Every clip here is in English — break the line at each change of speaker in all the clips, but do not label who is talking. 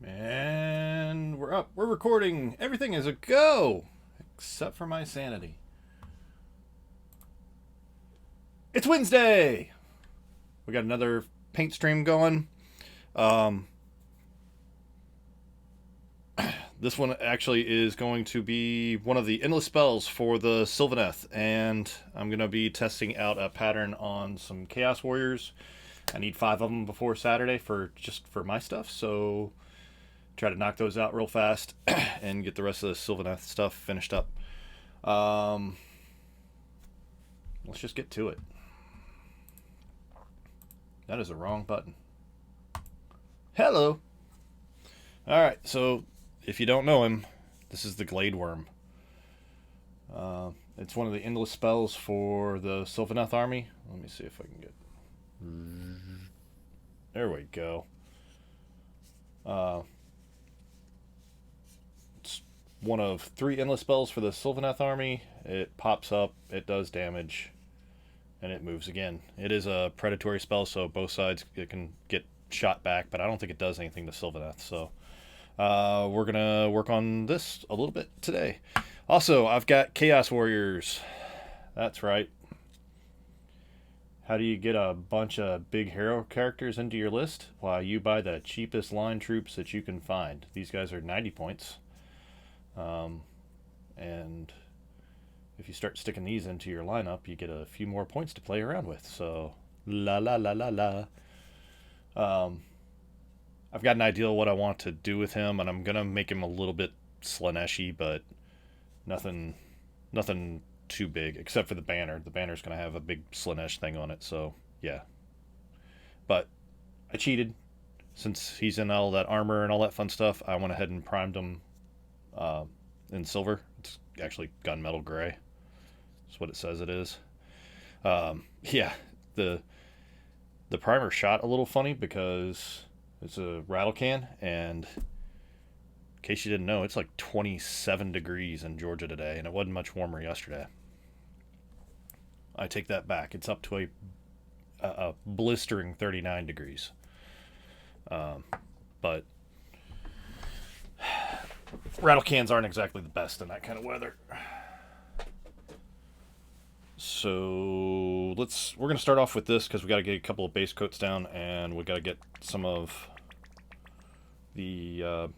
And we're up. We're recording. Everything is a go, except for my sanity. It's Wednesday. We got another paint stream going. This one actually is going to be one of the endless spells for the Sylvaneth, and I'm going to be testing out a pattern on some Chaos Warriors. I need 5 of them before Saturday for my stuff, so try to knock those out real fast and get the rest of the Sylvaneth stuff finished up. Let's just get to it. That is the wrong button. Hello. Alright, so if you don't know him, this is the Gladewyrm. It's one of the endless spells for the Sylvaneth army. Let me see if I can get... There we go. It's one of 3 endless spells for the Sylvaneth army. It pops up, it does damage, and it moves again. It is a predatory spell, so both sides it can get shot back, but I don't think it does anything to Sylvaneth, so we're gonna work on this a little bit today. Also, I've got Chaos Warriors. That's right. How do you get a bunch of big hero characters into your list? Why, you buy the cheapest line troops that you can find. These guys are 90 points. And if you start sticking these into your lineup, you get a few more points to play around with. So, la la la la la. I've got an idea of what I want to do with him, and I'm going to make him a little bit Slaneshi, but nothing too big, except for the banner. The banner's going to have a big Slanesh thing on it, so yeah. But I cheated. Since he's in all that armor and all that fun stuff, I went ahead and primed him in silver. It's actually gunmetal gray. That's what it says it is. Yeah, the primer shot a little funny because it's a rattle can, and in case you didn't know, it's like 27 degrees in Georgia today, and it wasn't much warmer yesterday. I take that back. It's up to a blistering 39 degrees. But rattle cans aren't exactly the best in that kind of weather. So we're going to start off with this because we got to get a couple of base coats down, and we got to get some of the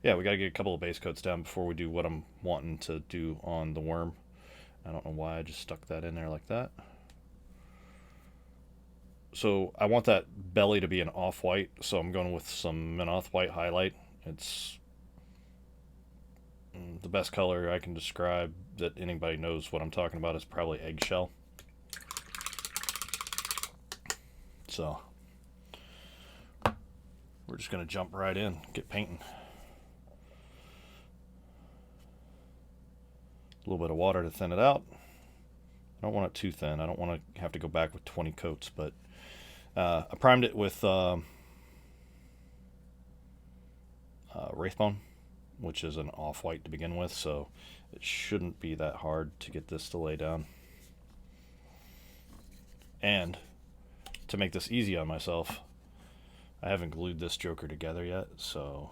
yeah, we got to get a couple of base coats down before we do what I'm wanting to do on the worm. I don't know why I just stuck that in there like that. So I want that belly to be an off-white, so I'm going with some Menoth white highlight. It's the best color I can describe that anybody knows what I'm talking about is probably eggshell. So we're just going to jump right in, get painting. A little bit of water to thin it out. I don't want it too thin. I don't want to have to go back with 20 coats, but I primed it with Wraithbone, which is an off-white to begin with, so it shouldn't be that hard to get this to lay down. And to make this easy on myself, I haven't glued this Joker together yet, so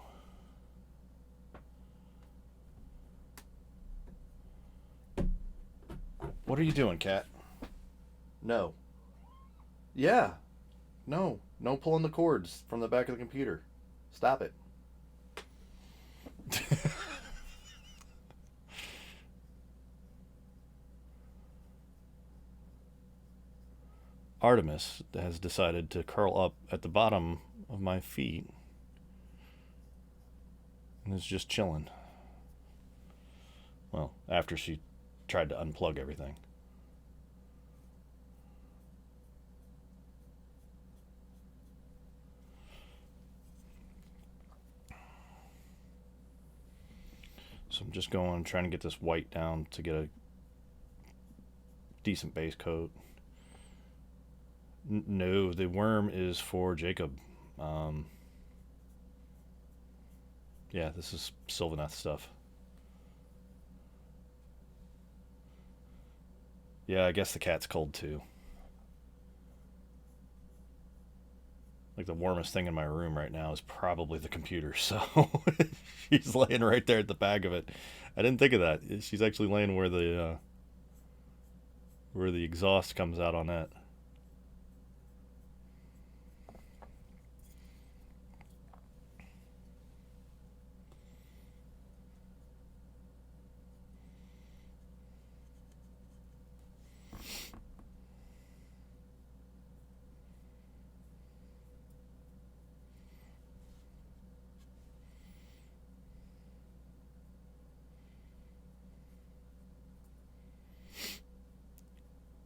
what are you doing, cat? No. Yeah. No. No pulling the cords from the back of the computer. Stop it. Artemis has decided to curl up at the bottom of my feet and is just chilling. Well, after she tried to unplug everything. So I'm just trying to get this white down to get a decent base coat. No, the worm is for Jacob. Yeah, this is Sylvaneth stuff. Yeah, I guess the cat's cold too. Like the warmest thing in my room right now is probably the computer, so she's laying right there at the back of it. I didn't think of that. She's actually laying where the exhaust comes out on that.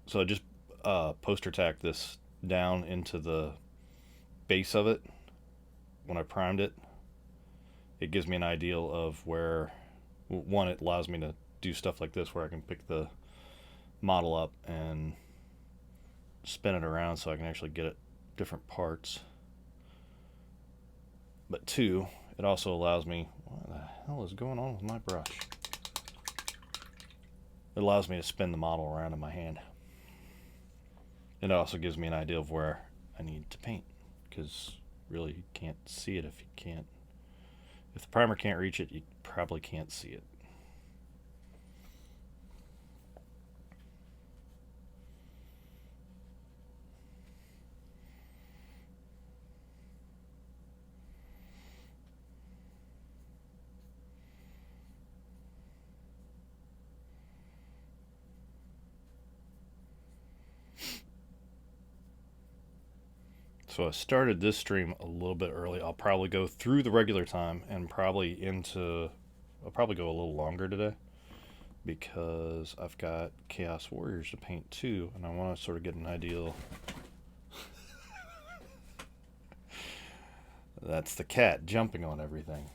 So I just poster tacked this down into the base of it when I primed it. It gives me an idea of where, one, it allows me to do stuff like this where I can pick the model up and spin it around so I can actually get at different parts. But two, it also allows me, what the hell is going on with my brush? It allows me to spin the model around in my hand. It also gives me an idea of where I need to paint, because really you can't see it if the primer can't reach it, you probably can't see it. So I started this stream a little bit early. I'll probably go through the regular time and I'll probably go a little longer today because I've got Chaos Warriors to paint too, and I want to sort of get an idea. That's the cat jumping on everything.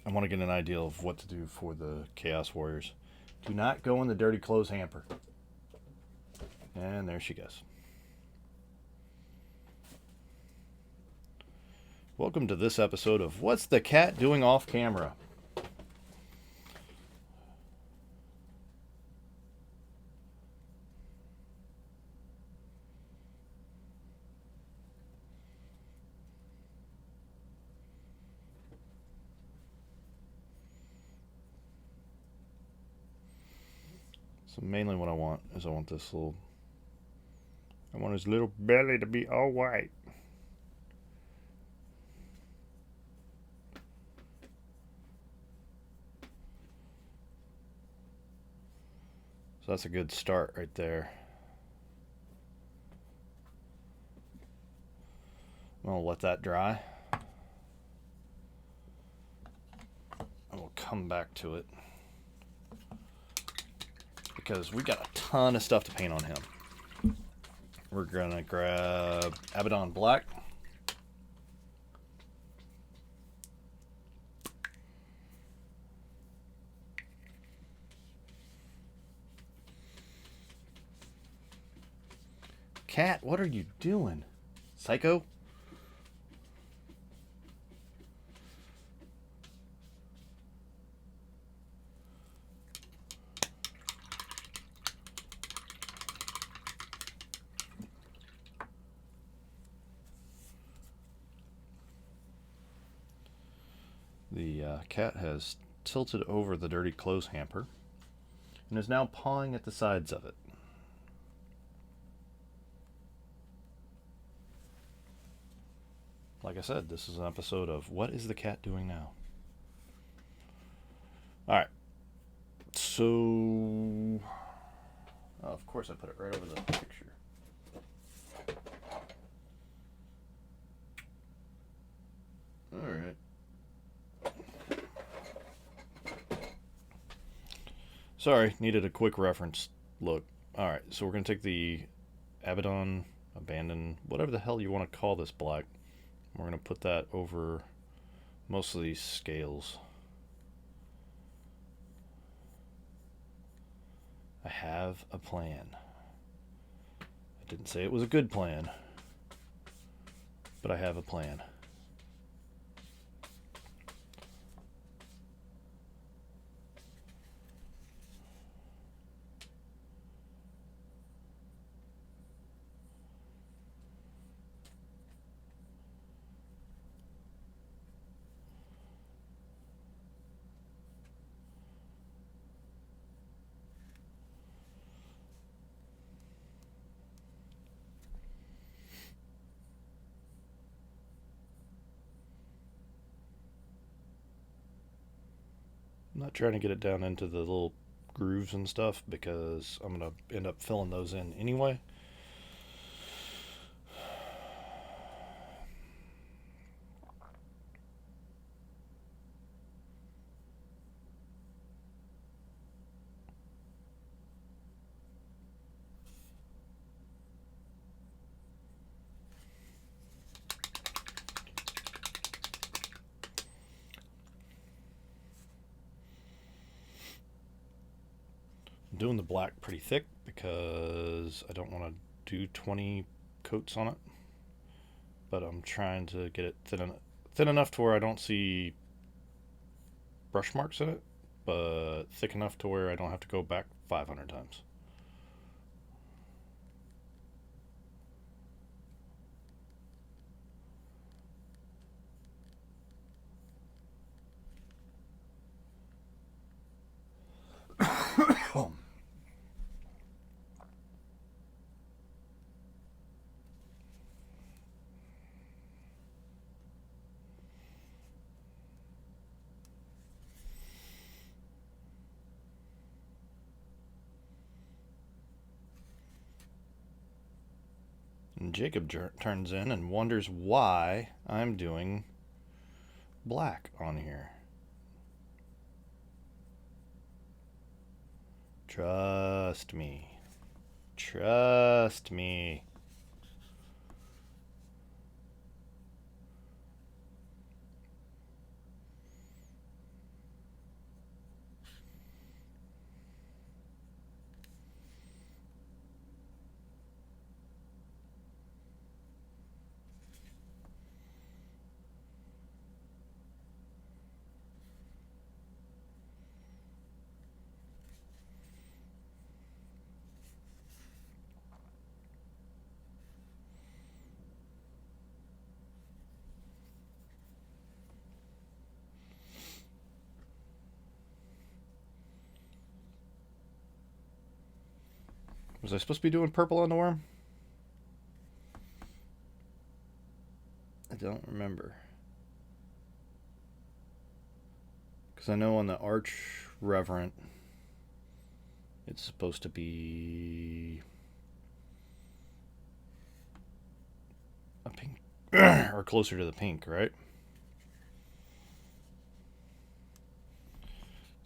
I want to get an idea of what to do for the Chaos Warriors. Do not go in the dirty clothes hamper. And there she goes. Welcome to this episode of What's the Cat Doing Off Camera? So mainly what I want is I want his little belly to be all white. So that's a good start right there. I'm going to let that dry. And we'll come back to it, because we got a ton of stuff to paint on him. We're going to grab Abaddon Black. Cat, what are you doing? Psycho? The cat has tilted over the dirty clothes hamper and is now pawing at the sides of it. Like I said, this is an episode of What is the Cat Doing Now? Alright. So... Oh, of course I put it right over the picture. Alright. Sorry, needed a quick reference look. Alright, so we're going to take the Abandon, whatever the hell you want to call this black. We're going to put that over most of these scales. I have a plan. I didn't say it was a good plan, but I have a plan. I'm not trying to get it down into the little grooves and stuff because I'm going to end up filling those in anyway. I'm doing the black pretty thick because I don't want to do 20 coats on it, but I'm trying to get it thin enough to where I don't see brush marks in it, but thick enough to where I don't have to go back 500 times. And Jacob turns in and wonders why I'm doing black on here. Trust me. Trust me. Was I supposed to be doing purple on the worm? I don't remember. Because I know on the Arch Reverend, it's supposed to be a pink, or closer to the pink, right?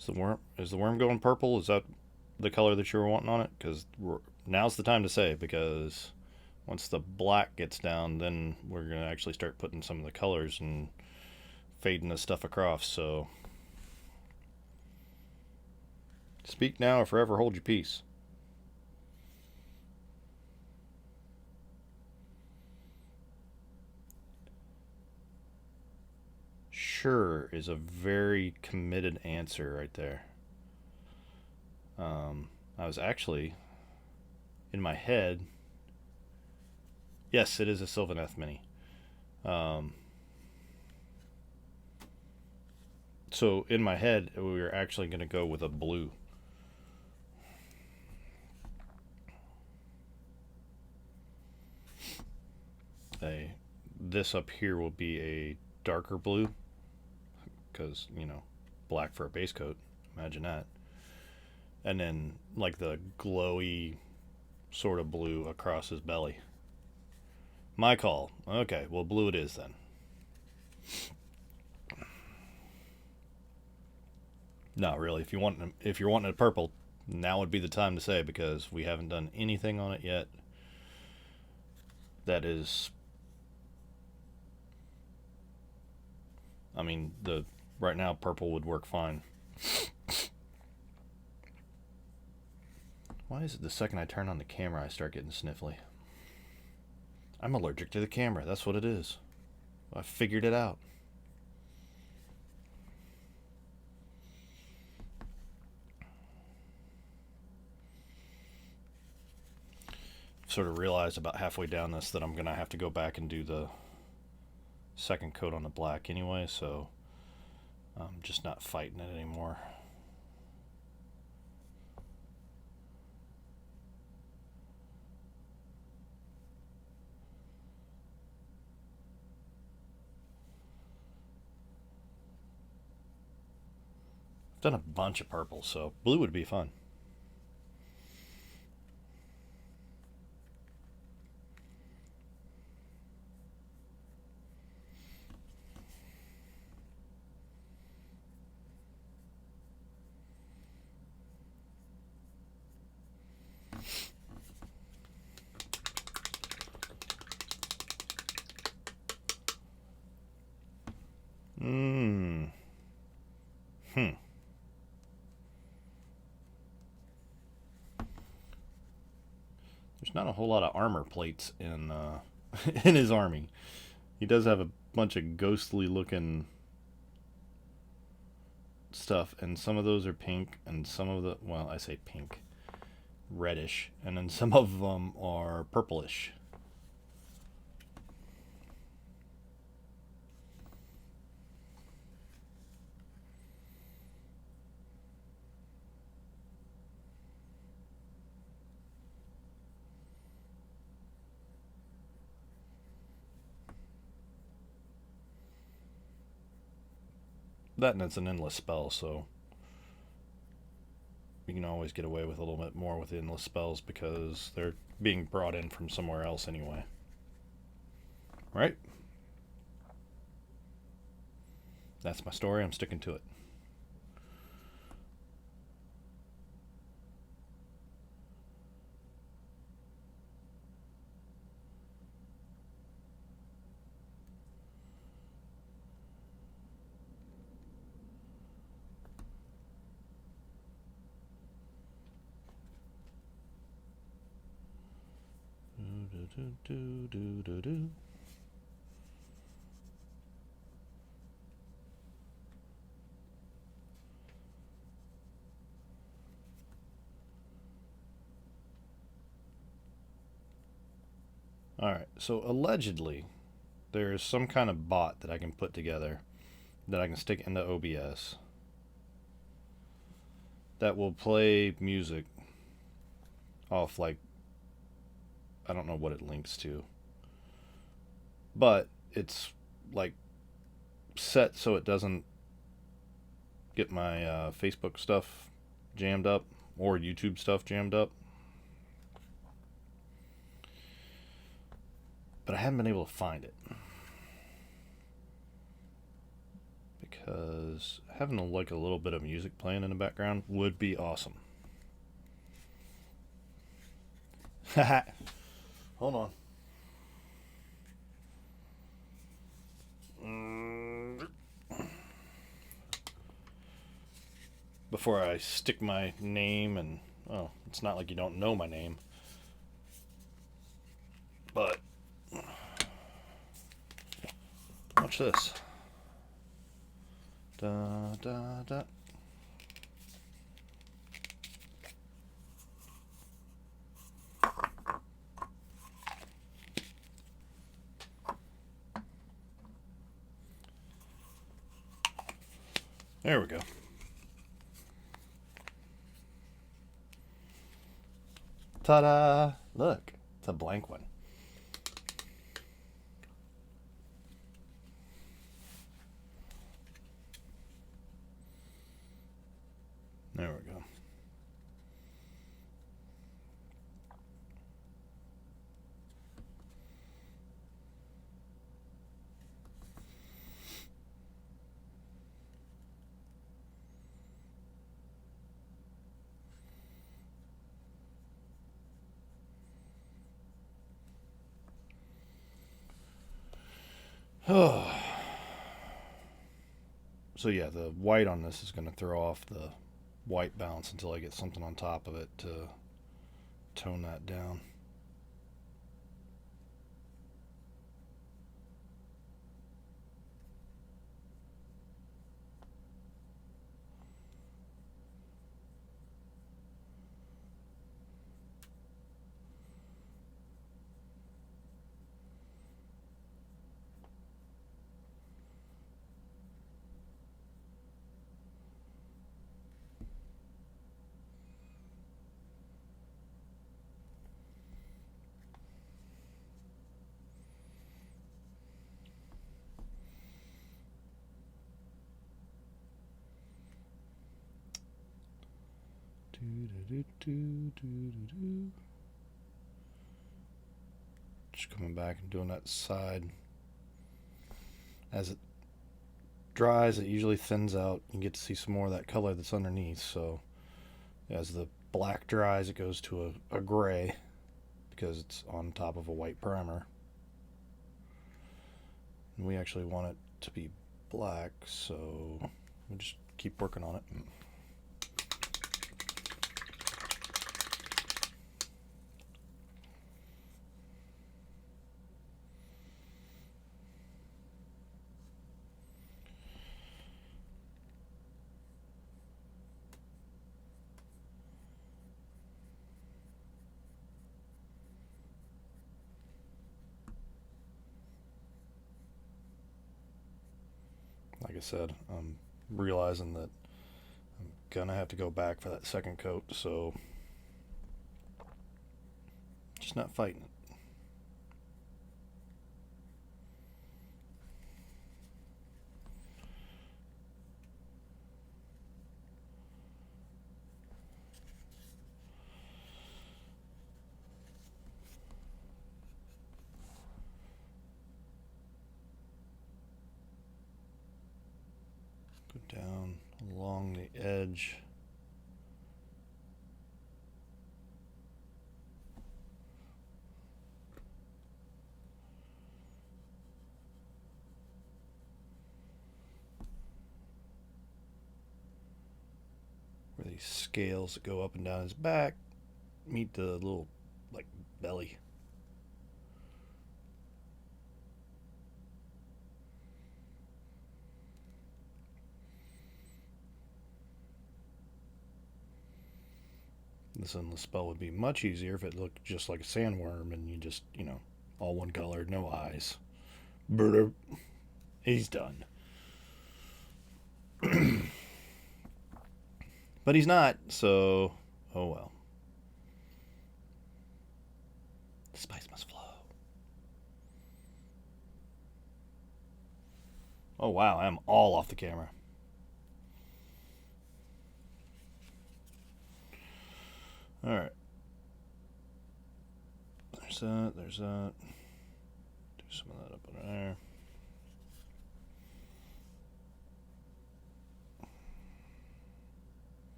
Is the worm going purple? Is that the color that you were wanting on it? Because now's the time to say, because once the black gets down, then we're going to actually start putting some of the colors and fading the stuff across. So speak now or forever hold your peace. sure is a very committed answer right there. I was actually, in my head, yes, it is a Sylvaneth Mini. So in my head, we were actually going to go with a blue. This up here will be a darker blue, because, you know, black for a base coat. Imagine that. And then, like, the glowy sort of blue across his belly. My call. Okay, well, blue it is then. Not really. If you're wanting a purple, now would be the time to say, because we haven't done anything on it yet. That is, I mean, right now purple would work fine. Why is it the second I turn on the camera I start getting sniffly? I'm allergic to the camera. That's what it is. I figured it out. Sort of realized about halfway down this that I'm gonna have to go back and do the second coat on the black anyway, so I'm just not fighting it anymore. I've done a bunch of purple, so blue would be fun. There's not a whole lot of armor plates in in his army. He does have a bunch of ghostly looking stuff, and some of those are pink, and some of the, well, I say pink, reddish, and then some of them are purplish. That, and it's an endless spell, so you can always get away with a little bit more with endless spells because they're being brought in from somewhere else anyway. Right? That's my story. I'm sticking to it. Alright, so allegedly, there is some kind of bot that I can put together that I can stick into OBS that will play music off, like, I don't know what it links to, but it's like set so it doesn't get my Facebook stuff jammed up or YouTube stuff jammed up. But I haven't been able to find it because having a little bit of music playing in the background would be awesome. Hold on. Before I stick my name, and oh, it's not like you don't know my name, but watch this. Da, da, da. There we go. Ta-da! Look, it's a blank one. There we go. So yeah, the white on this is going to throw off the white bounce until I get something on top of it to tone that down. Just coming back and doing that side. As it dries, it usually thins out. You get to see some more of that color that's underneath. So as the black dries, it goes to a gray because it's on top of a white primer. And we actually want it to be black, so we'll just keep working on it. Like I said, I'm realizing that I'm gonna have to go back for that second coat, so just not fighting it. Go down along the edge. Where these scales that go up and down his back meet the little, like, belly. This endless spell would be much easier if it looked just like a sandworm and you just, all one color, no eyes. He's done. But he's not, so oh well. The spice must flow. Oh wow, I'm all off the camera. Alright. There's that, there's that. Do some of that up in there.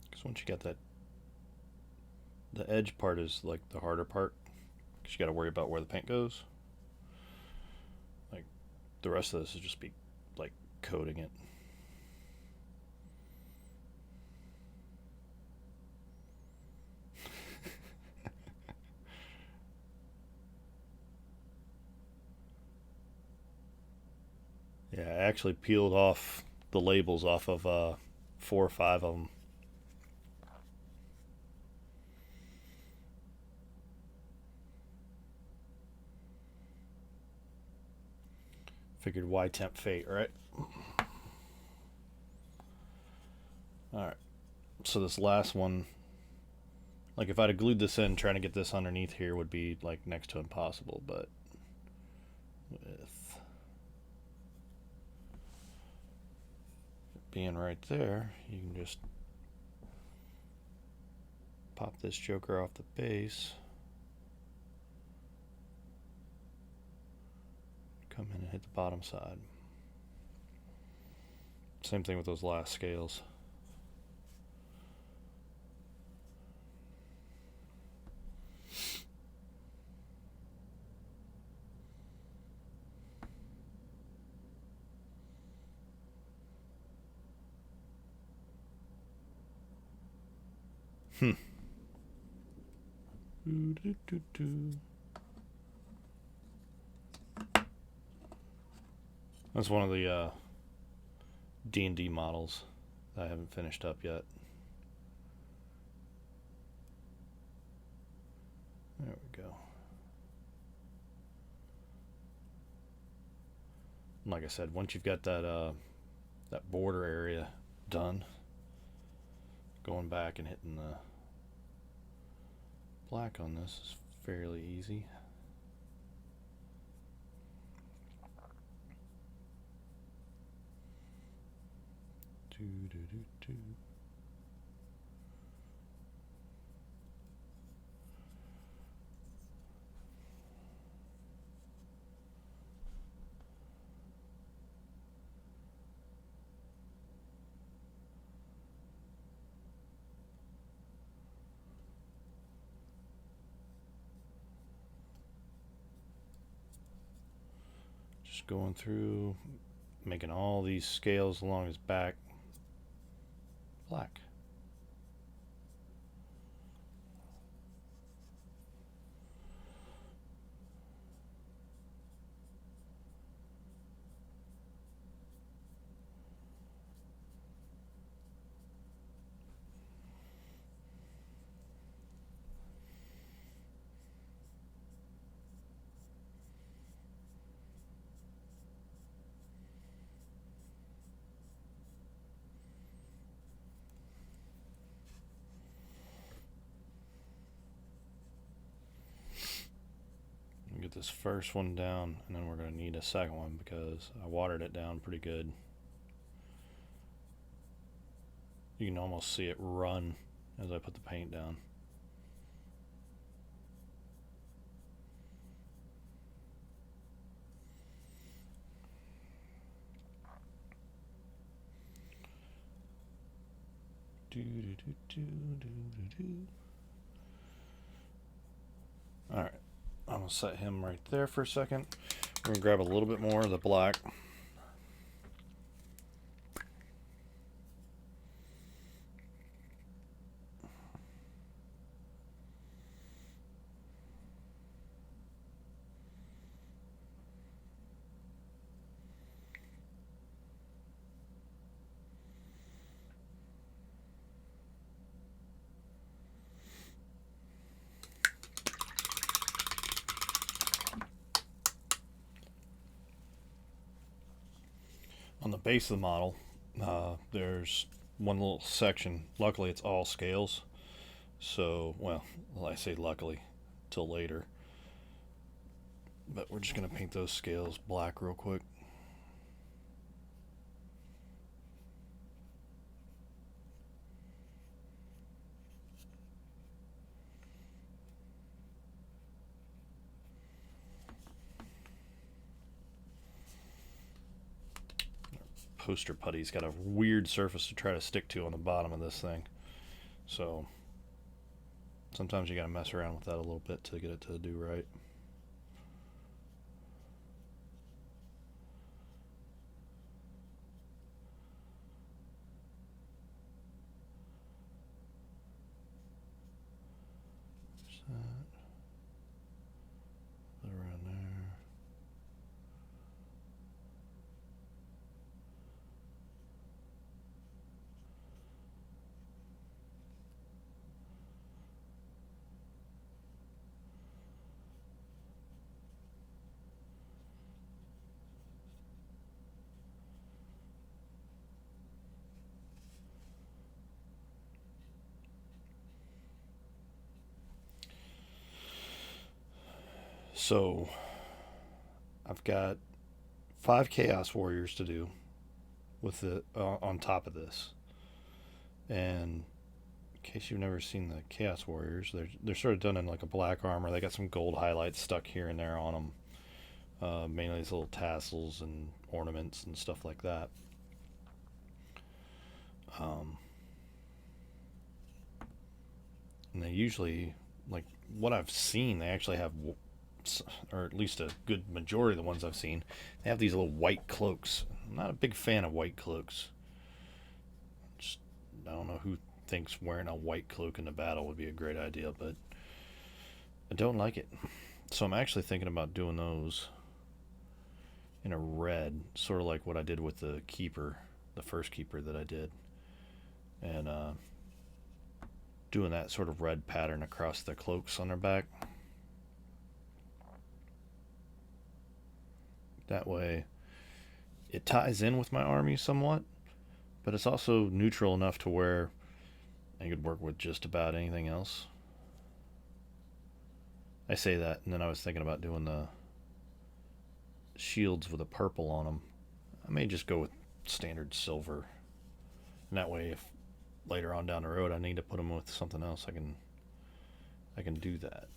Because once you got that, the edge part is like the harder part. Because you got to worry about where the paint goes. Like, the rest of this is just be like coating it. Yeah, I actually peeled off the labels off of 4 or 5 of them. Figured why tempt fate, right? Alright, so this last one, like if I'd have glued this in, trying to get this underneath here would be like next to impossible, but with being right there, you can just pop this joker off the base, come in and hit the bottom side. Same thing with those last scales. That's one of the D&D models that I haven't finished up yet. There we go. And like I said, once you've got that that border area done, going back and hitting the black on this is fairly easy. Just going through, making all these scales along his back black. Get this first one down, and then we're going to need a second one because I watered it down pretty good. You can almost see it run as I put the paint down. Alright, I'm going to set him right there for a second. We're going to grab a little bit more of the black. On the base of the model, there's one little section. Luckily, it's all scales. So, well, I say luckily, till later. But we're just going to paint those scales black real quick. Poster putty's got a weird surface to try to stick to on the bottom of this thing, so sometimes you gotta mess around with that a little bit to get it to do right. Around there. So I've got 5 Chaos Warriors to do with the on top of this. And in case you've never seen the Chaos Warriors, they're sort of done in like a black armor. They got some gold highlights stuck here and there on them. Mainly these little tassels and ornaments and stuff like that. And they usually, like what I've seen, they actually have, or at least a good majority of the ones I've seen, they have these little white cloaks. I'm not a big fan of white cloaks. Just, I don't know who thinks wearing a white cloak in the battle would be a great idea, but I don't like it. So I'm actually thinking about doing those in a red, sort of like what I did with the keeper, the first keeper that I did, and doing that sort of red pattern across the cloaks on their back. That way it ties in with my army somewhat, but it's also neutral enough to where I could work with just about anything else. I say that, and then I was thinking about doing the shields with a purple on them. I may just go with standard silver, and that way if later on down the road I need to put them with something else, I can do that.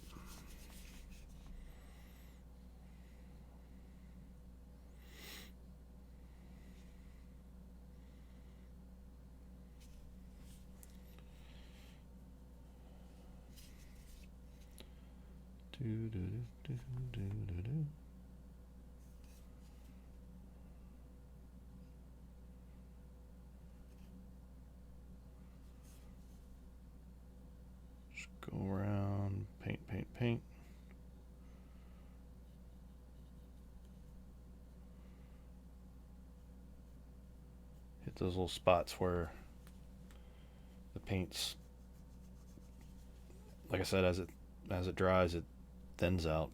Just go around, paint, paint, paint. Hit those little spots where the paint's, like I said, as it dries, it thins out,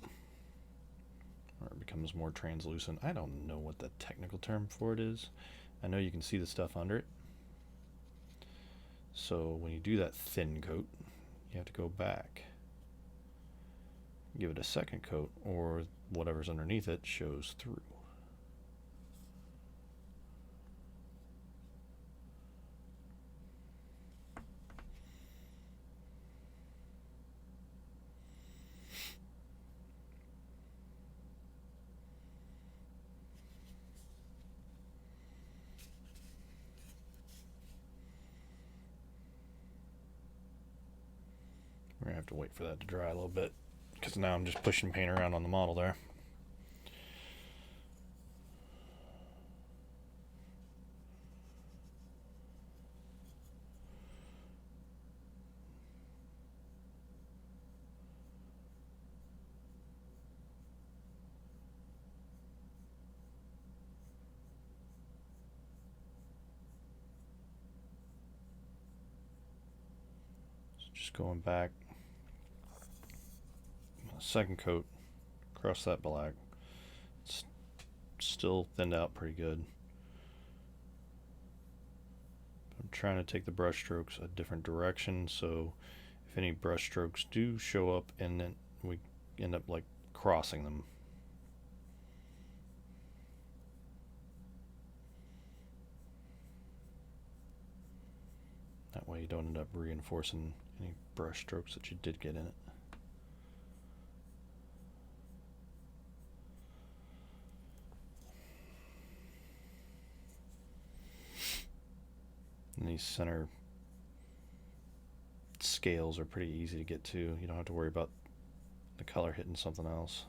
or it becomes more translucent. I don't know what the technical term for it is. I know you can see the stuff under it. So when you do that thin coat, you have to go back, give it a second coat, or whatever's underneath it shows through. We're going to have to wait for that to dry a little bit, because now I'm just pushing paint around on the model there. So just going back, second coat across that black. It's still thinned out pretty good. I'm trying to take the brush strokes a different direction, so if any brush strokes do show up and then we end up like crossing them. That way you don't end up reinforcing any brush strokes that you did get in it. And these center scales are pretty easy to get to. You don't have to worry about the color hitting something else.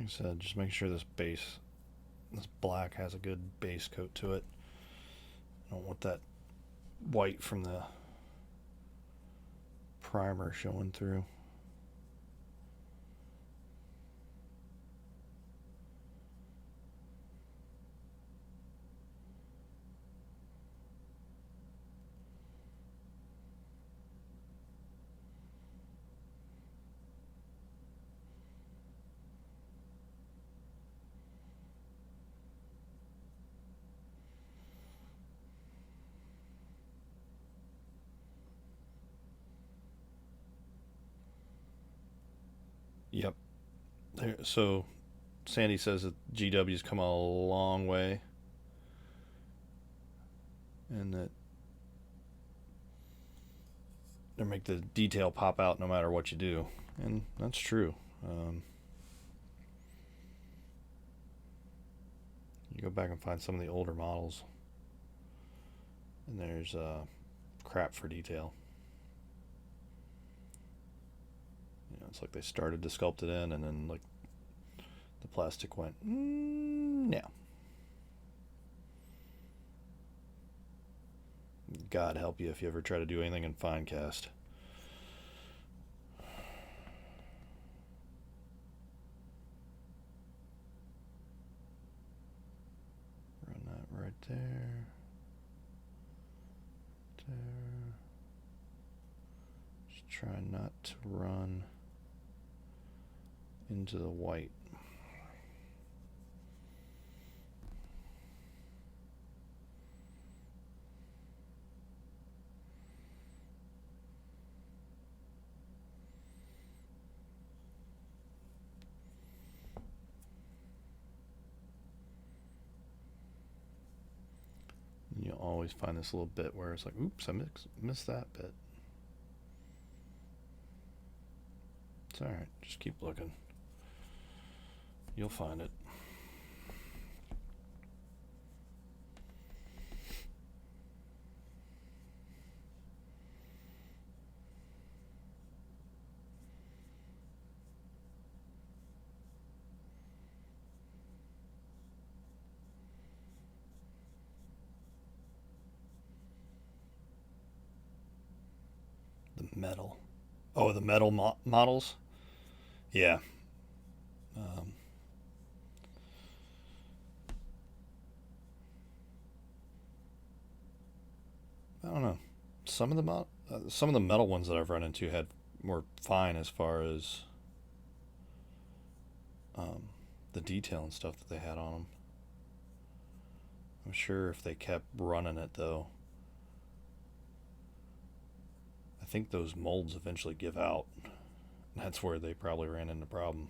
I said, just make sure this black has a good base coat to it. I don't want that white from the primer showing through. Yep. So Sandy says that GW's come a long way, and that they make the detail pop out no matter what you do, and that's true. You go back and find some of the older models, and there's crap for detail. It's like they started to sculpt it in, and then like the plastic went, no. God help you if you ever try to do anything in fine cast. Run that right there. There. Just try not to run into the white. And you'll always find this little bit where it's like, oops, I missed that bit. It's alright, just keep looking. You'll find it. The metal. Oh, the metal models? Yeah. I don't know. Some of the metal ones that I've run into had were fine as far as the detail and stuff that they had on them. I'm sure if they kept running it though, I think those molds eventually give out. That's where they probably ran into problem.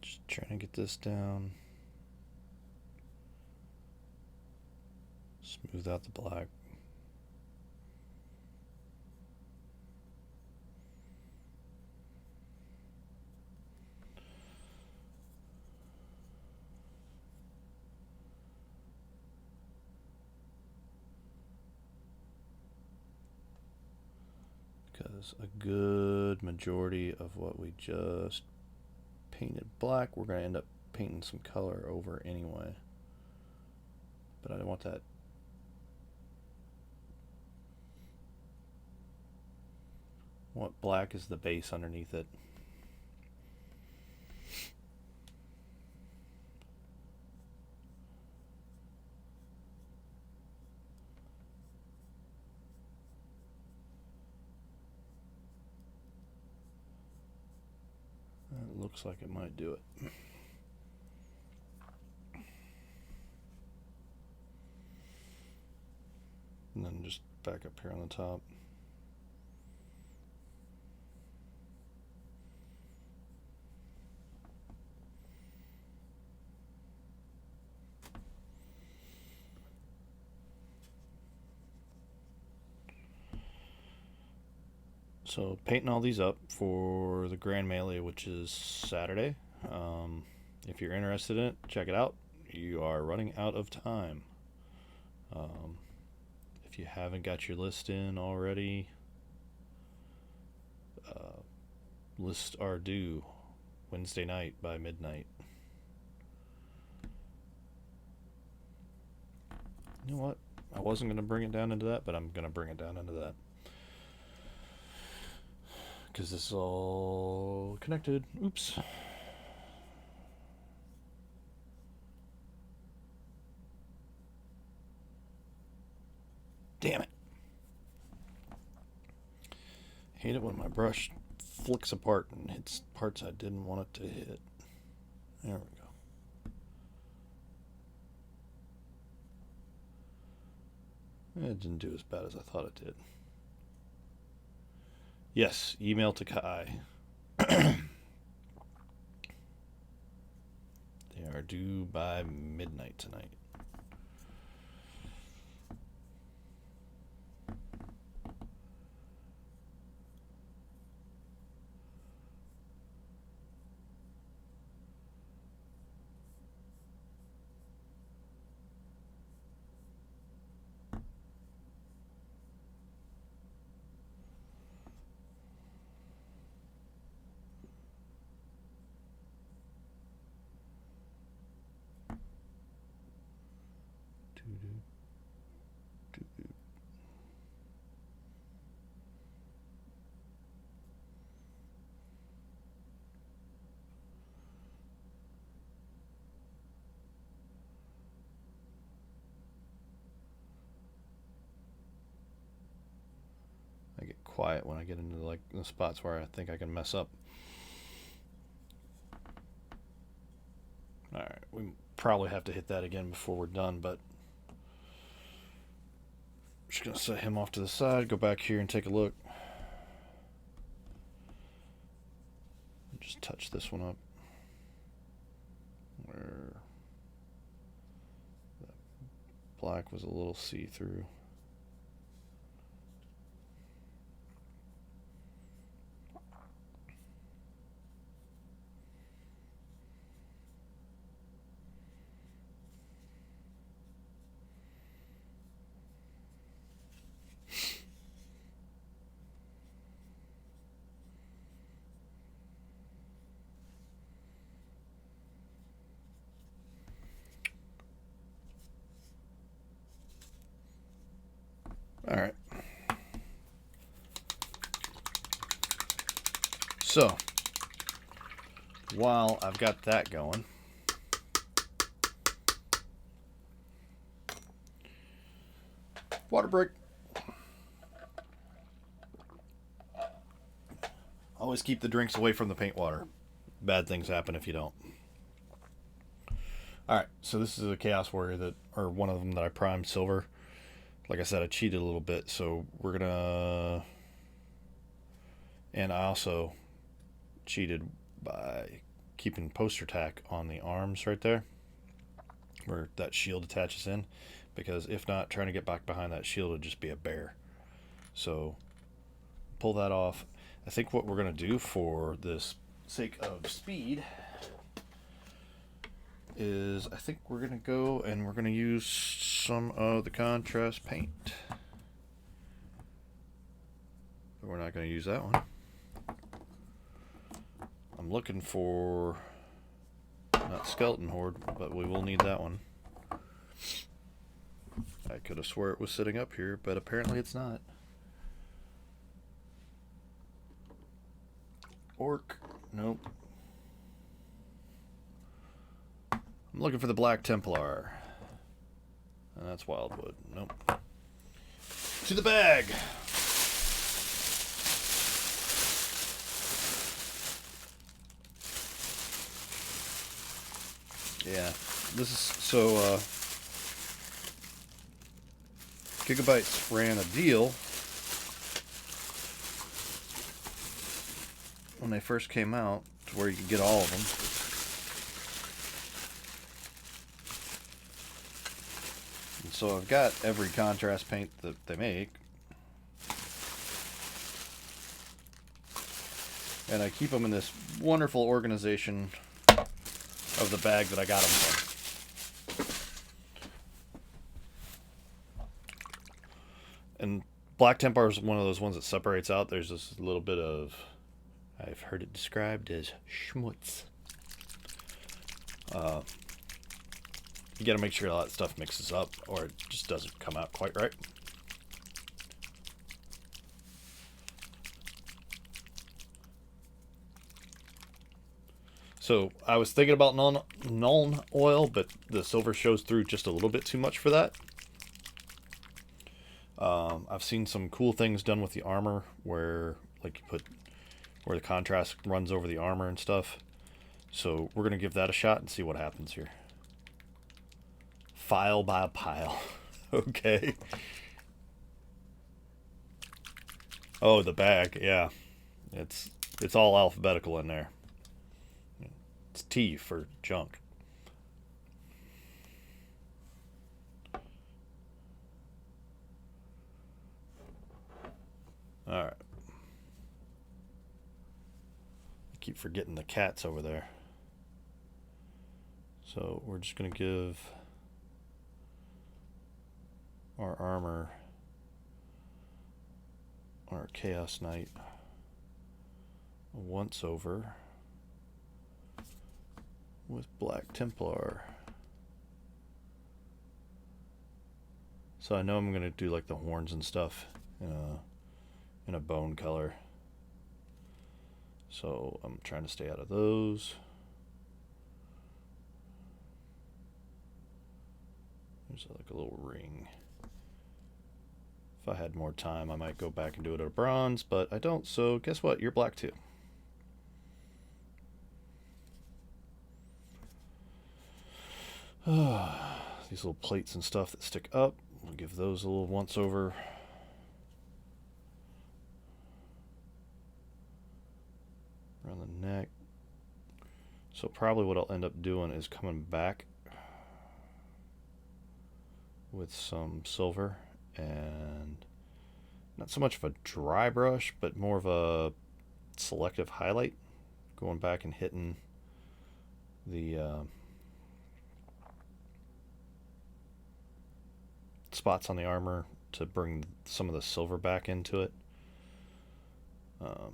Just trying to get this down. Smooth out the black. Because a good majority of what we just painted black, we're going to end up painting some color over anyway. But I don't want that What black is the base underneath it? It looks like it might do it. And then just back up here on the top. So painting all these up for the Grand Melee, which is Saturday. If you're interested in it, check it out. You are running out of time. If you haven't got your list in already, lists are due Wednesday night by midnight. You know what? I wasn't going to bring it down into that, but I'm going to bring it down into that. Because this is all connected. Oops. Damn it. Hate it when my brush flicks apart and hits parts I didn't want it to hit. There we go. It didn't do as bad as I thought it did. Yes, email to Kai. They are due by midnight tonight. I get quiet when I get into like the spots where I think I can mess up. Alright, we probably have to hit that again before we're done, but I'm just going to set him off to the side, go back here and take a look. Just touch this one up. Where that black was a little see-through. Alright. So, while I've got that going, water break. Always keep the drinks away from the paint water. Bad things happen if you don't. Alright, so this is a Chaos Warrior that, or one of them that I primed silver. Like I said, I cheated a little bit, so we're gonna... And I also cheated by keeping poster tack on the arms right there, where that shield attaches in, because if not, trying to get back behind that shield would just be a bear. So, pull that off. I think what we're gonna do for this sake of speed is I think we're going to go and we're going to use some of the contrast paint. But we're not going to use that one. I'm looking for, not Skeleton Horde, but we will need that one. I could have swore it was sitting up here, but apparently it's not. Orc. Nope. I'm looking for the Black Templar. And that's Wildwood. Nope. To the bag! Yeah. This is so Gigabytes ran a deal when they first came out to where you could get all of them. And so I've got every contrast paint that they make. And I keep them in this wonderful organization of the bag that I got them from. And Black Templar is one of those ones that separates out. There's this little bit of, I've heard it described as schmutz. You got to make sure all that stuff mixes up, or it just doesn't come out quite right. So I was thinking about Nuln oil, but the silver shows through just a little bit too much for that. I've seen some cool things done with the armor where, like, you put where the contrast runs over the armor and stuff. So we're going to give that a shot and see what happens here. File by pile. Okay. Oh, the bag. Yeah. It's all alphabetical in there. It's T for junk. Alright. I keep forgetting the cats over there. So we're just going to give our armor, our Chaos Knight, a once over with Black Templar. So I know I'm going to do like the horns and stuff in a bone color. So I'm trying to stay out of those. There's like a little ring. If I had more time, I might go back and do it at a bronze, but I don't, so guess what? You're black too. These little plates and stuff that stick up, we'll give those a little once over. Around the neck. So probably what I'll end up doing is coming back with some silver and not so much of a dry brush, but more of a selective highlight, going back and hitting the spots on the armor to bring some of the silver back into it. I'm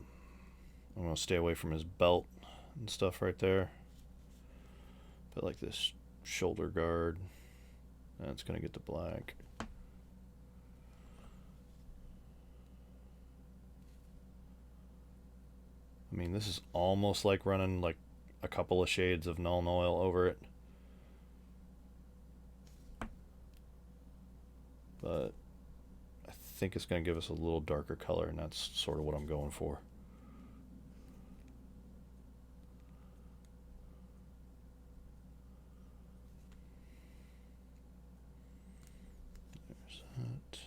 going to stay away from his belt and stuff right there. But like this shoulder guard, that's going to get the black. I mean, this is almost like running like a couple of shades of Nuln oil over it. But I think it's going to give us a little darker color, and that's sort of what I'm going for. There's that.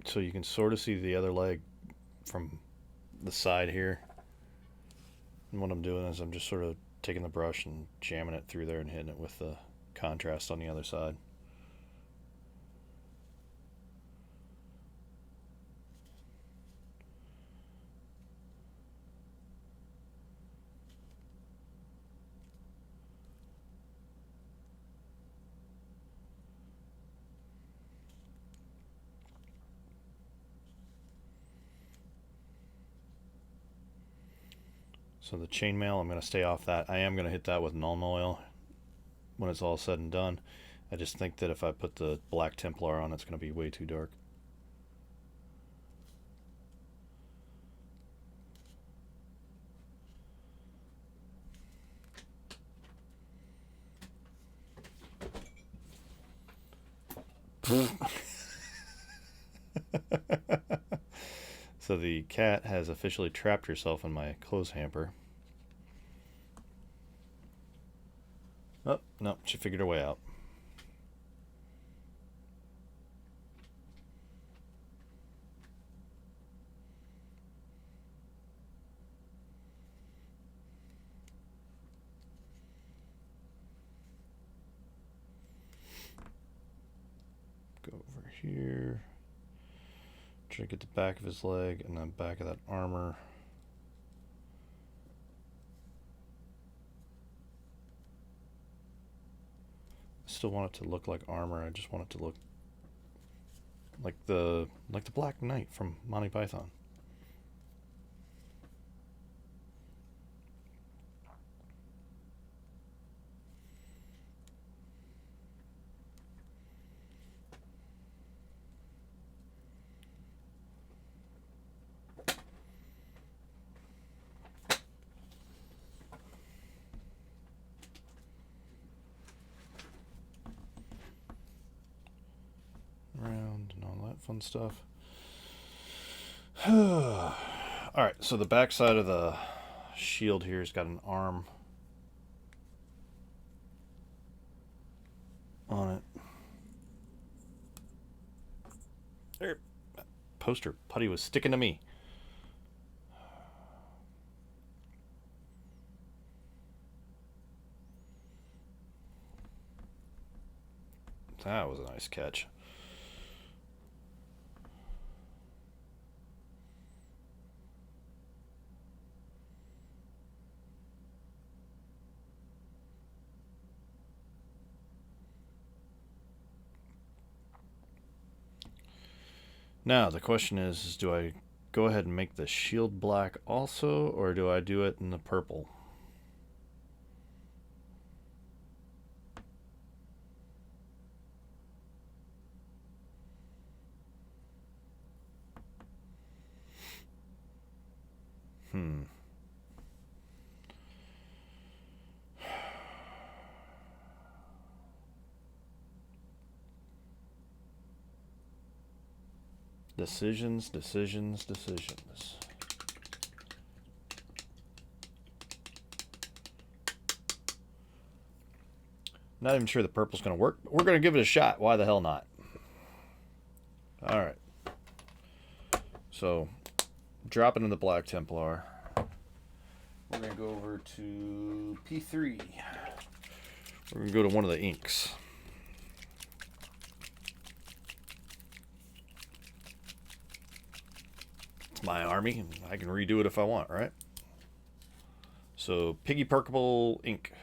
So you can sort of see the other leg from the side here. And what I'm doing is I'm just sort of taking the brush and jamming it through there and hitting it with the contrast on the other side. So the chainmail, I'm going to stay off that. I am going to hit that with Nuln Oil when it's all said and done. I just think that if I put the Black Templar on, it's going to be way too dark. So the cat has officially trapped herself in my clothes hamper. Oh, no, she figured her way out. Go over here. Try to get the back of his leg and the back of that armor. I still want it to look like armor. I just want it to look like the Black Knight from Monty Python. Around and all that fun stuff. Alright, so the back side of the shield here has got an arm on it. There, that poster putty was sticking to me. That was a nice catch. Now the question is do I go ahead and make the shield black also, or do I do it in the purple? Decisions, decisions, decisions. Not even sure the purple's going to work, but we're going to give it a shot. Why the hell not? Alright. So, dropping in the Black Templar. We're going to go over to P3. We're going to go to one of the inks. It's my army, and I can redo it if I want, right? So, Piggy Purple ink.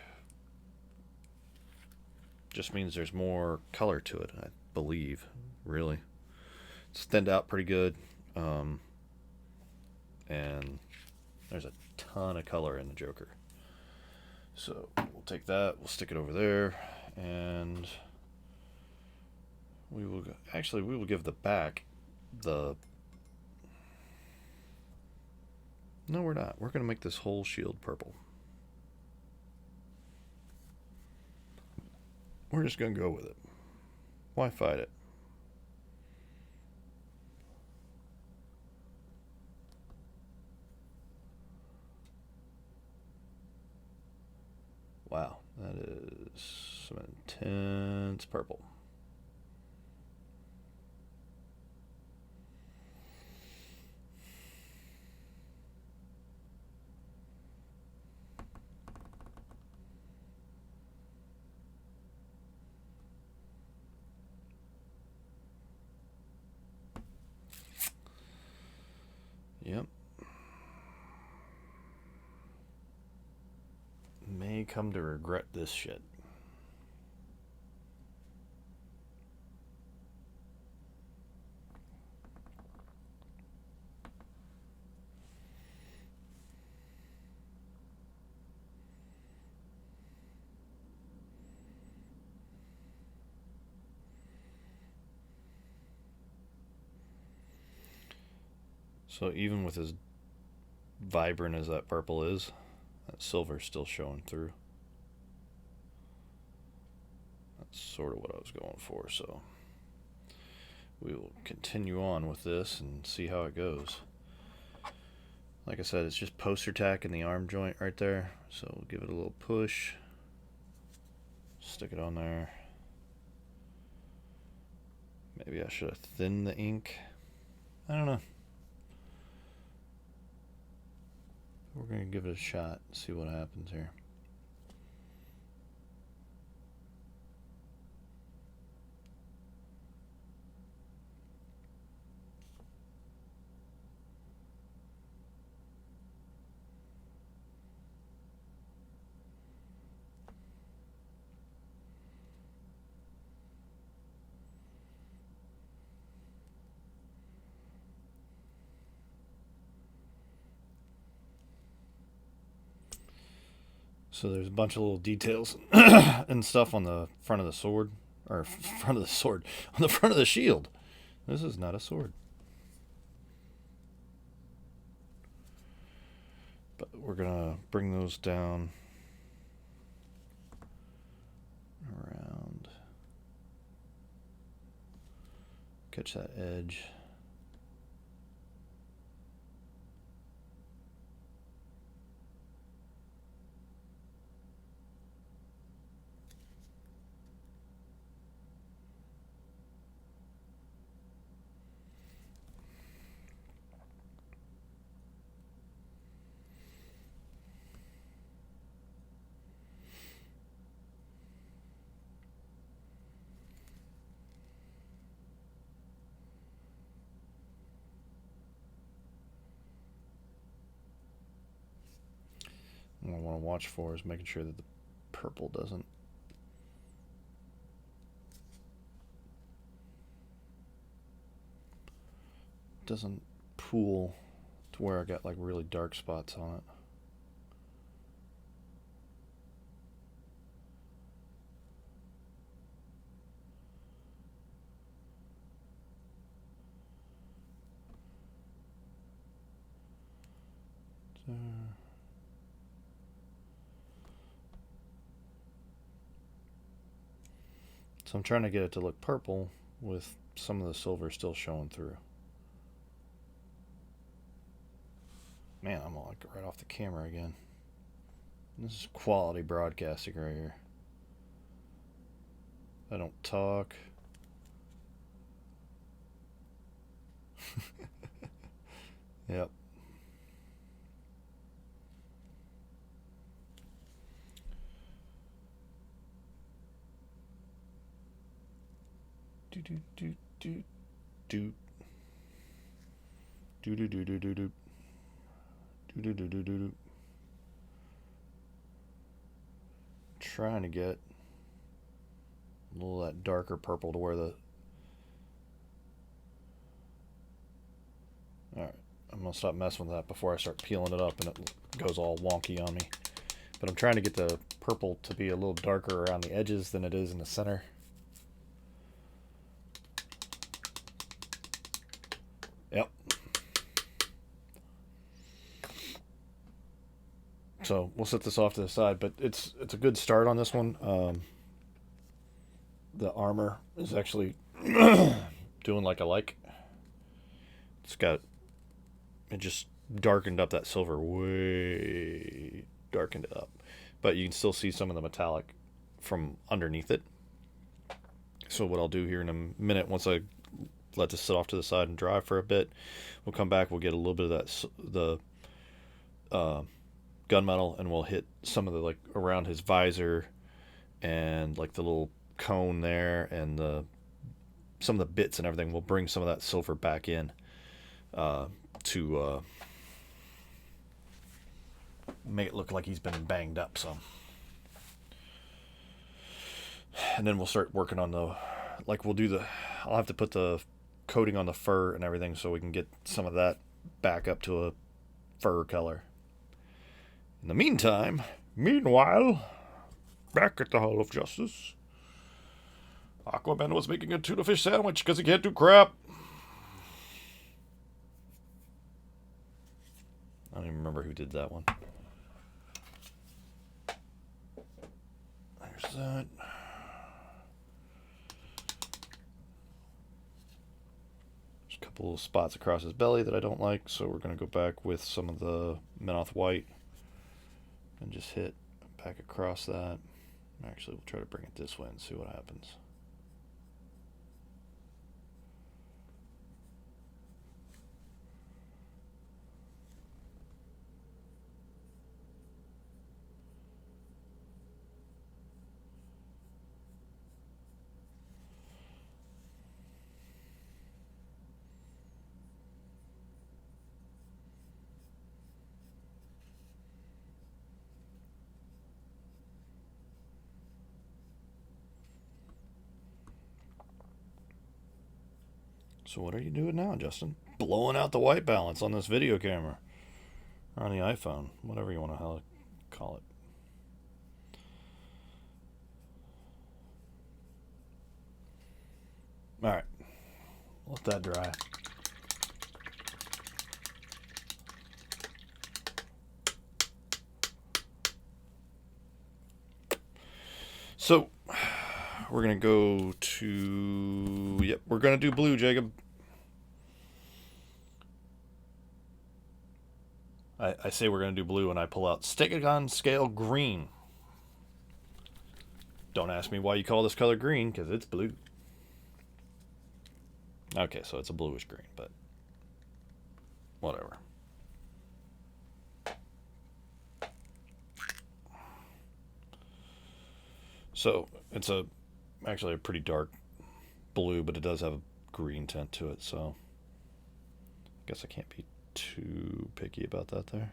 Just means there's more color to it, I believe, really. It's thinned out pretty good. And there's a ton of color in the Joker. So we'll take that, we'll stick it over there, and we will give the back the... No, we're not. We're going to make this whole shield purple. We're just going to go with it. Why fight it? Wow, that is some intense purple. Yep. May come to regret this shit. So even with as vibrant as that purple is, that silver's still showing through. That's sort of what I was going for, so we will continue on with this and see how it goes. Like I said, it's just poster tack in the arm joint right there, so we'll give it a little push, stick it on there. Maybe I should have thinned the ink. I don't know. We're going to give it a shot, see what happens here. So there's a bunch of little details and stuff on the front of the sword, or front of the sword, on the front of the shield. This is not a sword. But we're gonna bring those down around, catch that edge. What I want to watch for is making sure that the purple doesn't pool to where I got like really dark spots on it. So I'm trying to get it to look purple with some of the silver still showing through. Man, I'm like right off the camera again. This is quality broadcasting right here. I don't talk. Yep. Do do do do do do do do do do do do do do do. Trying to get a little of that darker purple to where the. Alright, I'm gonna stop messing with that before I start peeling it up and it goes all wonky on me. But I'm trying to get the purple to be a little darker around the edges than it is in the center. Yep. So we'll set this off to the side, but it's a good start on this one. The armor is actually doing like I like. It just darkened up that silver, way darkened it up. But you can still see some of the metallic from underneath it. So what I'll do here in a minute, once I let this sit off to the side and dry for a bit, we'll come back, we'll get a little bit of the gunmetal, and we'll hit some of the, like, around his visor and like the little cone there and some of the bits and everything. We'll bring some of that silver back in to make it look like he's been banged up some. And then we'll start working on I'll have to put the coating on the fur and everything so we can get some of that back up to a fur color. In the meanwhile, back at the Hall of Justice, Aquaman was making a tuna fish sandwich because he can't do crap. don't even remember who did that one. There's that. There's a couple of spots across his belly that I don't like, so we're going to go back with some of the Menoth White and just hit back across that. Actually, we'll try to bring it this way and see what happens. So what are you doing now, Justin? Blowing out the white balance on this video camera. Or on the iPhone. Whatever you want to call it. Alright. Let that dry. So, we're going to go to... Yep, we're going to do blue, Jacob. I say we're going to do blue, and I pull out GigaCon Scale Green. Don't ask me why you call this color green, because it's blue. Okay, so it's a bluish green, but whatever. So, it's actually a pretty dark blue, but it does have a green tint to it, so I guess I can't be too picky about that there.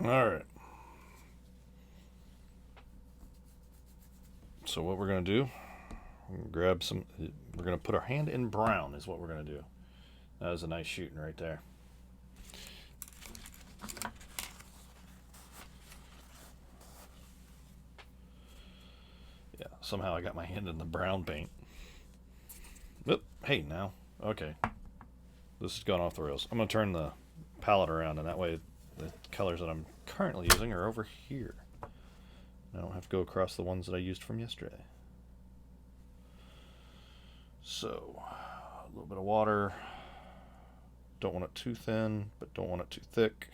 All right. So what we're going to do, we're going to grab some, we're going to put our hand in brown is what we're going to do. That was a nice shooting right there. Yeah, somehow I got my hand in the brown paint. Oop, hey, now. Okay. This has gone off the rails. I'm going to turn the palette around, and that way the colors that I'm currently using are over here. I don't have to go across the ones that I used from yesterday. So, a little bit of water. Don't want it too thin, but don't want it too thick.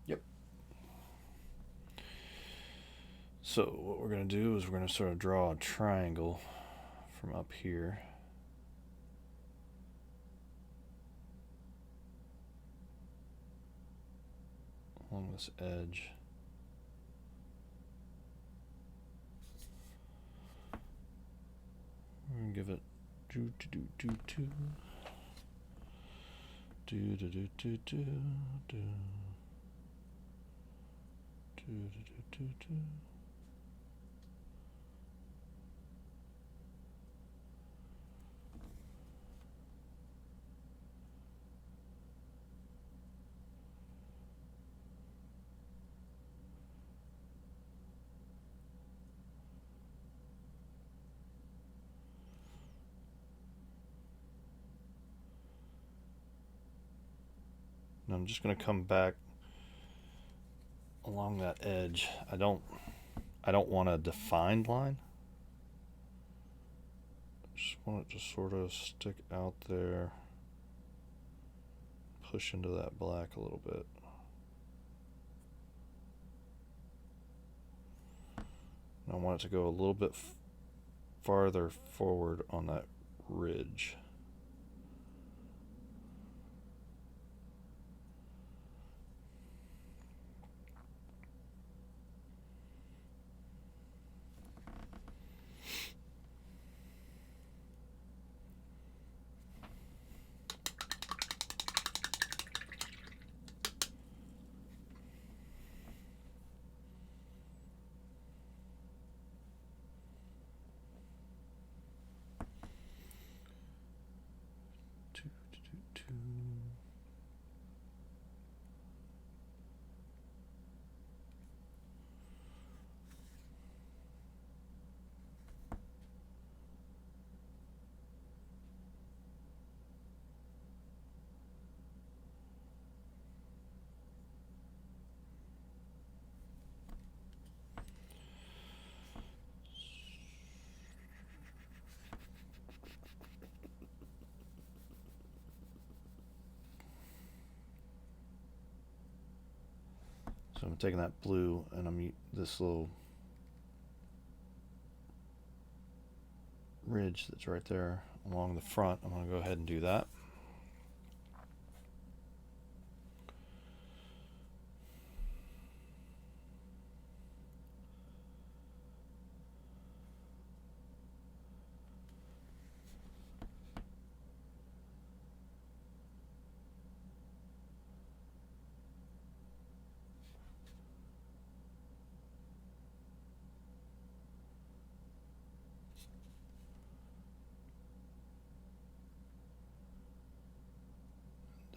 Yep. So what we're going to do is we're going to sort of draw a triangle from up here. Along this edge. We're going to give it do do do do do do do do do do do do do do. And I'm just going to come back along that edge. I don't want a defined line. I just want it to sort of stick out there. Push into that black a little bit. And I want it to go a little bit farther forward on that ridge. So I'm taking that blue and I'm this little ridge that's right there along the front. I'm going to go ahead and do that.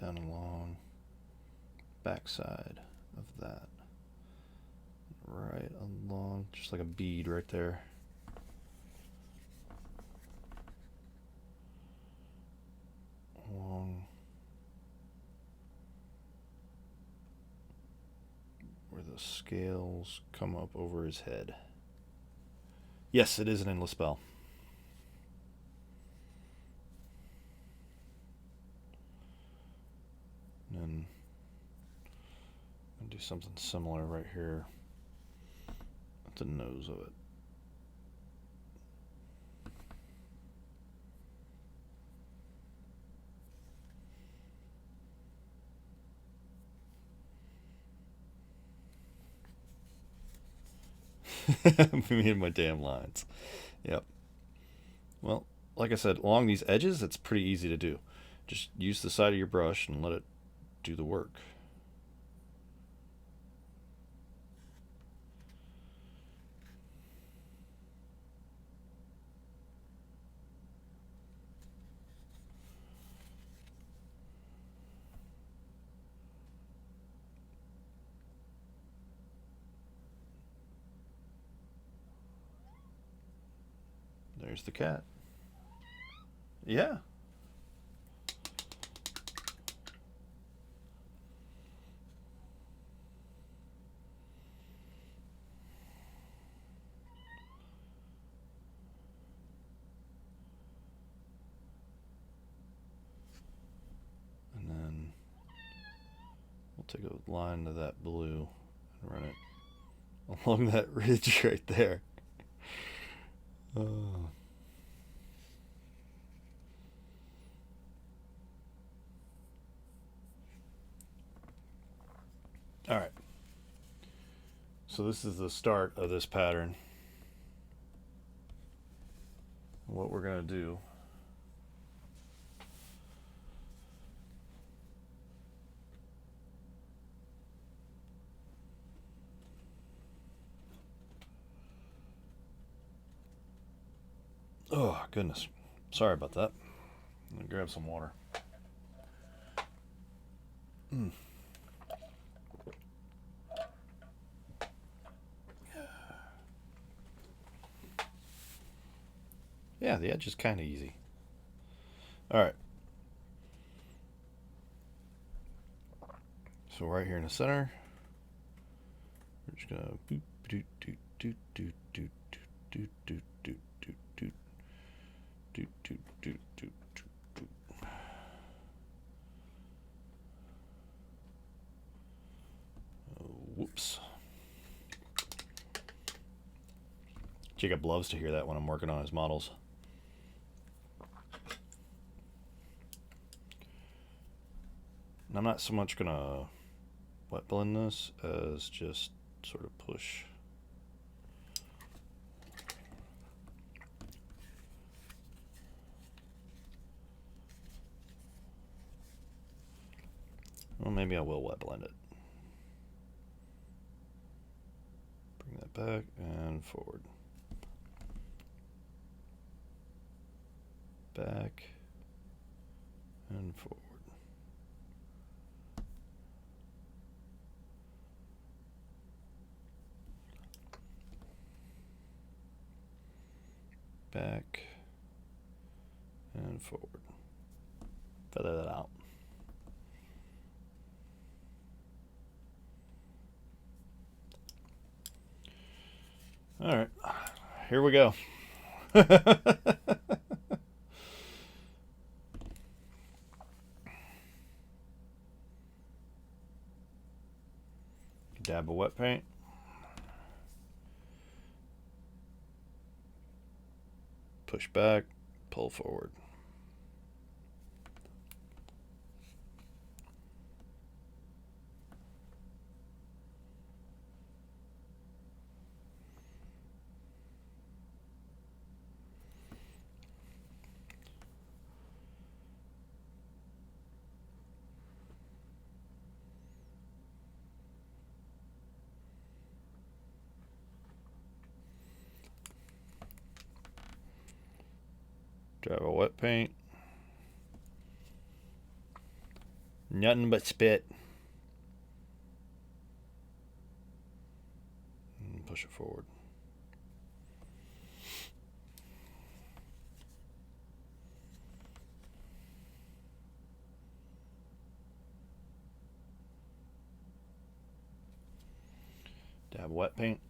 Down along backside of that, right along, just like a bead right there. Along where the scales come up over his head. Yes, it is an endless spell. And then I'll do something similar right here at the nose of it. Me and my damn lines. Yep. Well, like I said, along these edges, it's pretty easy to do. Just use the side of your brush and let it do the work. There's the cat. Yeah. And then we'll take a line to that blue and run it along that ridge right there. All right. So this is the start of this pattern. What we're going to do oh, goodness. Sorry about that. Let me grab some water. Yeah, the edge is kind of easy. All right. So right here in the center, we're just gonna boop doot doot doot doot doot doot doot doot doot doot doot doot doot doot doot. Whoops. Jacob loves to hear that when I'm working on his models. And I'm not so much gonna wet blend this as just sort of push. Well, maybe I will wet blend it. Bring that back and forward. Back and forward. Back and forward. Feather that out. All right, here we go. Dab of wet paint. Push back, pull forward. Dab of wet paint. Nothing but spit. And push it forward. Dab of wet paint.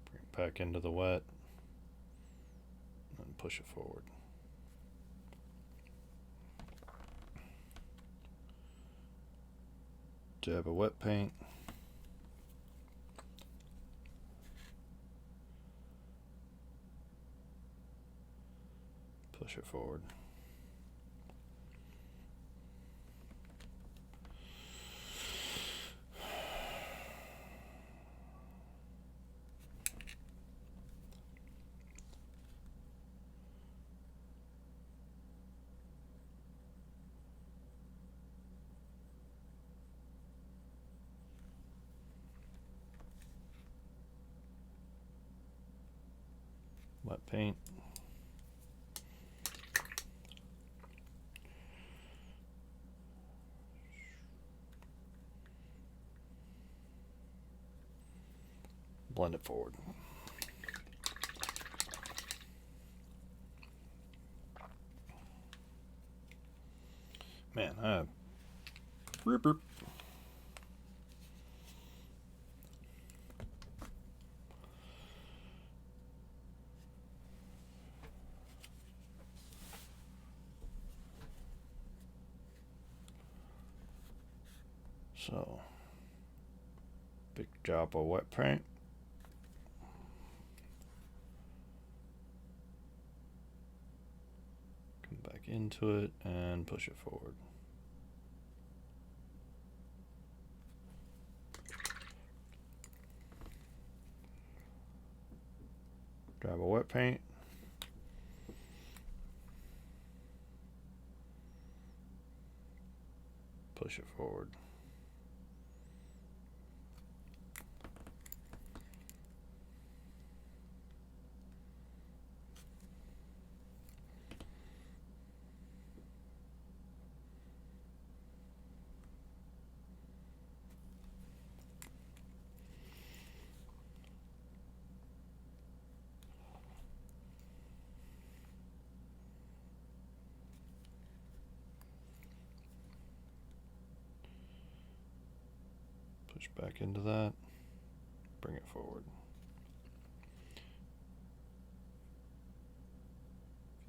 Bring it back into the wet. And push it forward. Dab of wet paint. Push it forward. Wet paint. Blend it forward. Man, rip. So, big job of wet paint. Come back into it and push it forward. Dab of wet paint. Push it forward. Push back into that. Bring it forward. If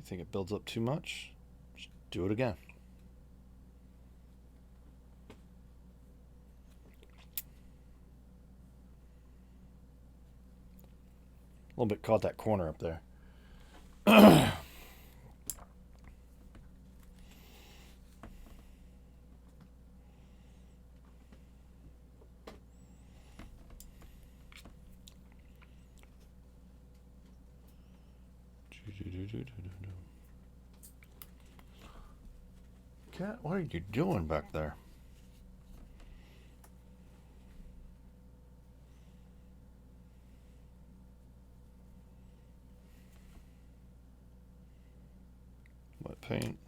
you think it builds up too much, just do it again. A little bit caught that corner up there. Cat, what are you doing back there? Wet paint.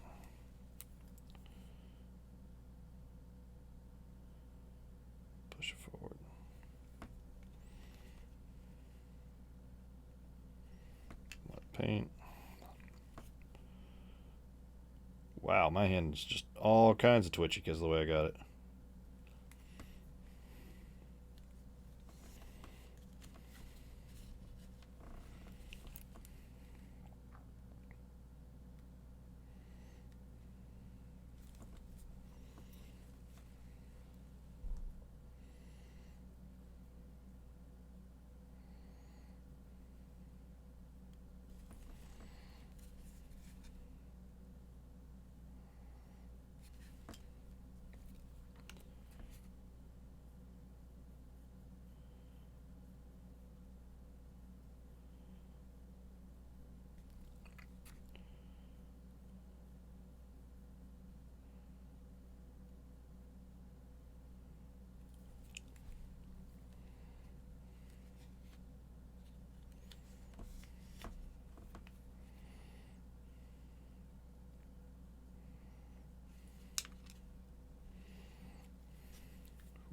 Push it forward. Wet paint. Wow, my hand's just all kinds of twitchy because of the way I got it.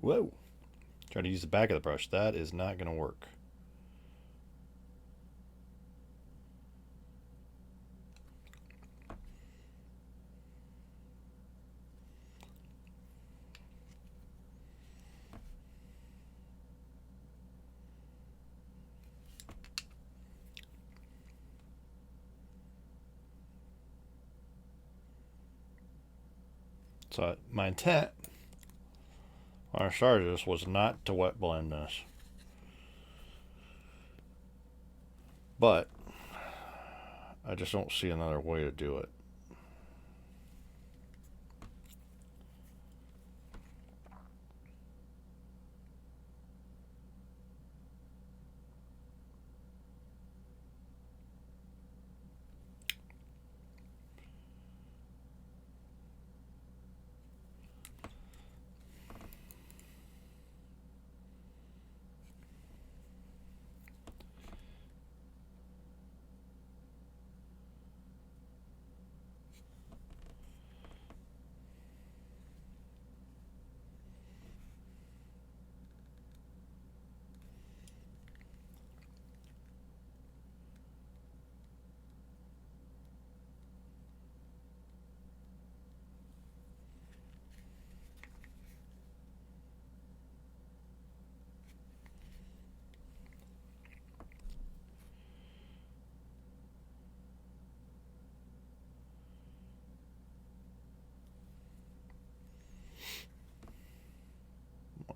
Whoa. Try to use the back of the brush. That is not going to work. So my intent when I started this was not to wet blend this. But I just don't see another way to do it.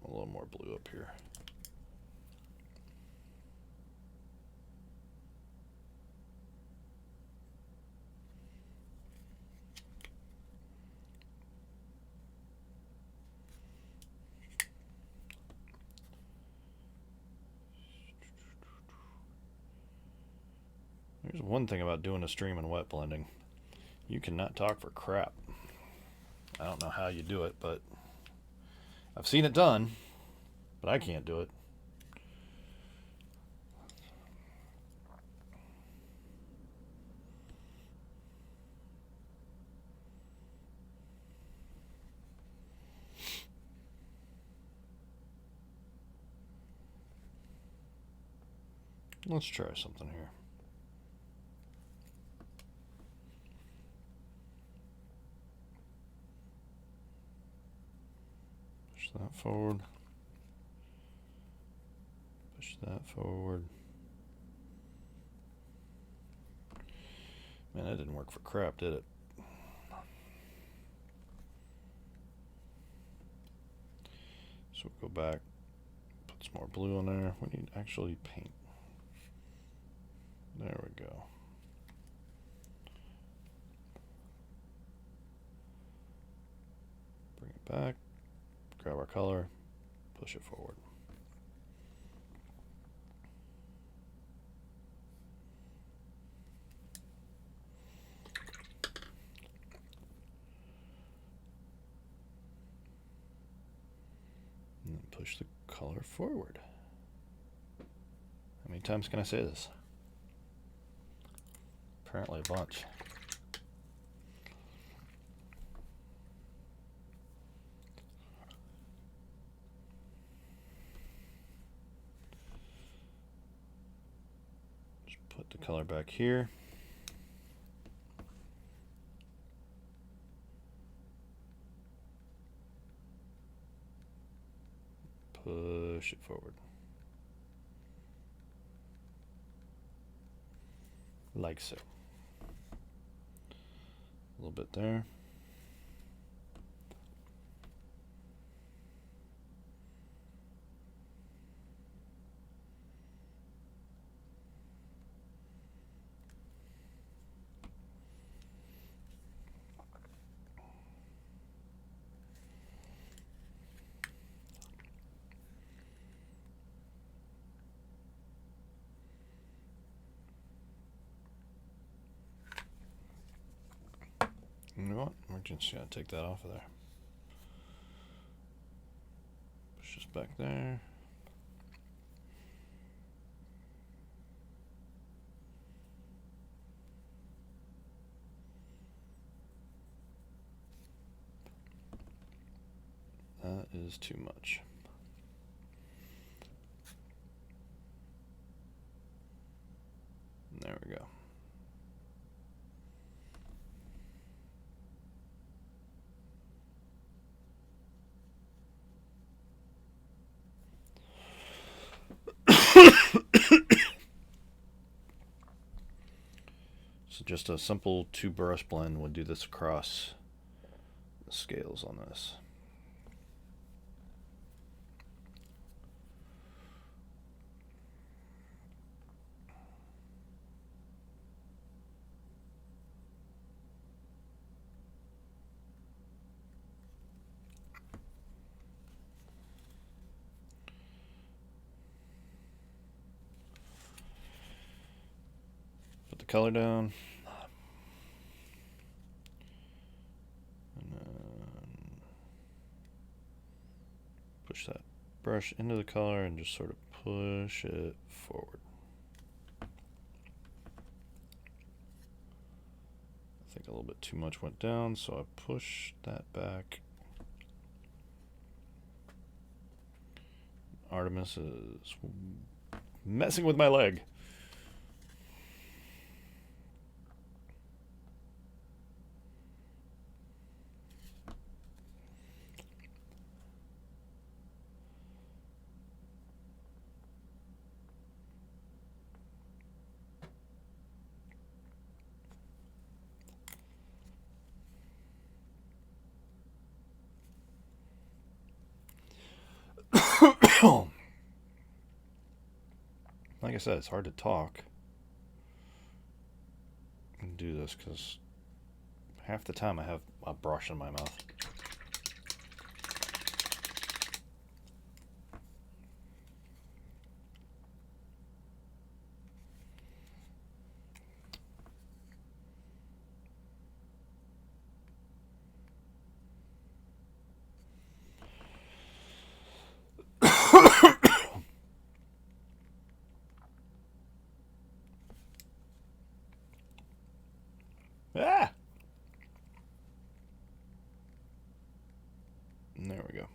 A little more blue up here. There's one thing about doing a stream and wet blending. You cannot talk for crap. I don't know how you do it, but I've seen it done, but I can't do it. Let's try something here. Push that forward. Push that forward. Man, that didn't work for crap, did it? So we'll go back, put some more blue on there. We need actually paint. There we go. Bring it back, grab our color, push it forward. And then push the color forward. How many times can I say this? Apparently a bunch. Just put the color back here. Push it forward. Like so. A little bit there. You know what? We're just gonna take that off of there. Push this back there. That is too much. There we go. So just a simple 2-brush blend would do this across the scales on this. Put the color down. And then push that brush into the color and just sort of push it forward. I think a little bit too much went down, so I pushed that back. Artemis is messing with my leg. Like I said, it's hard to talk and do this because half the time I have a brush in my mouth. Ah! And there we go.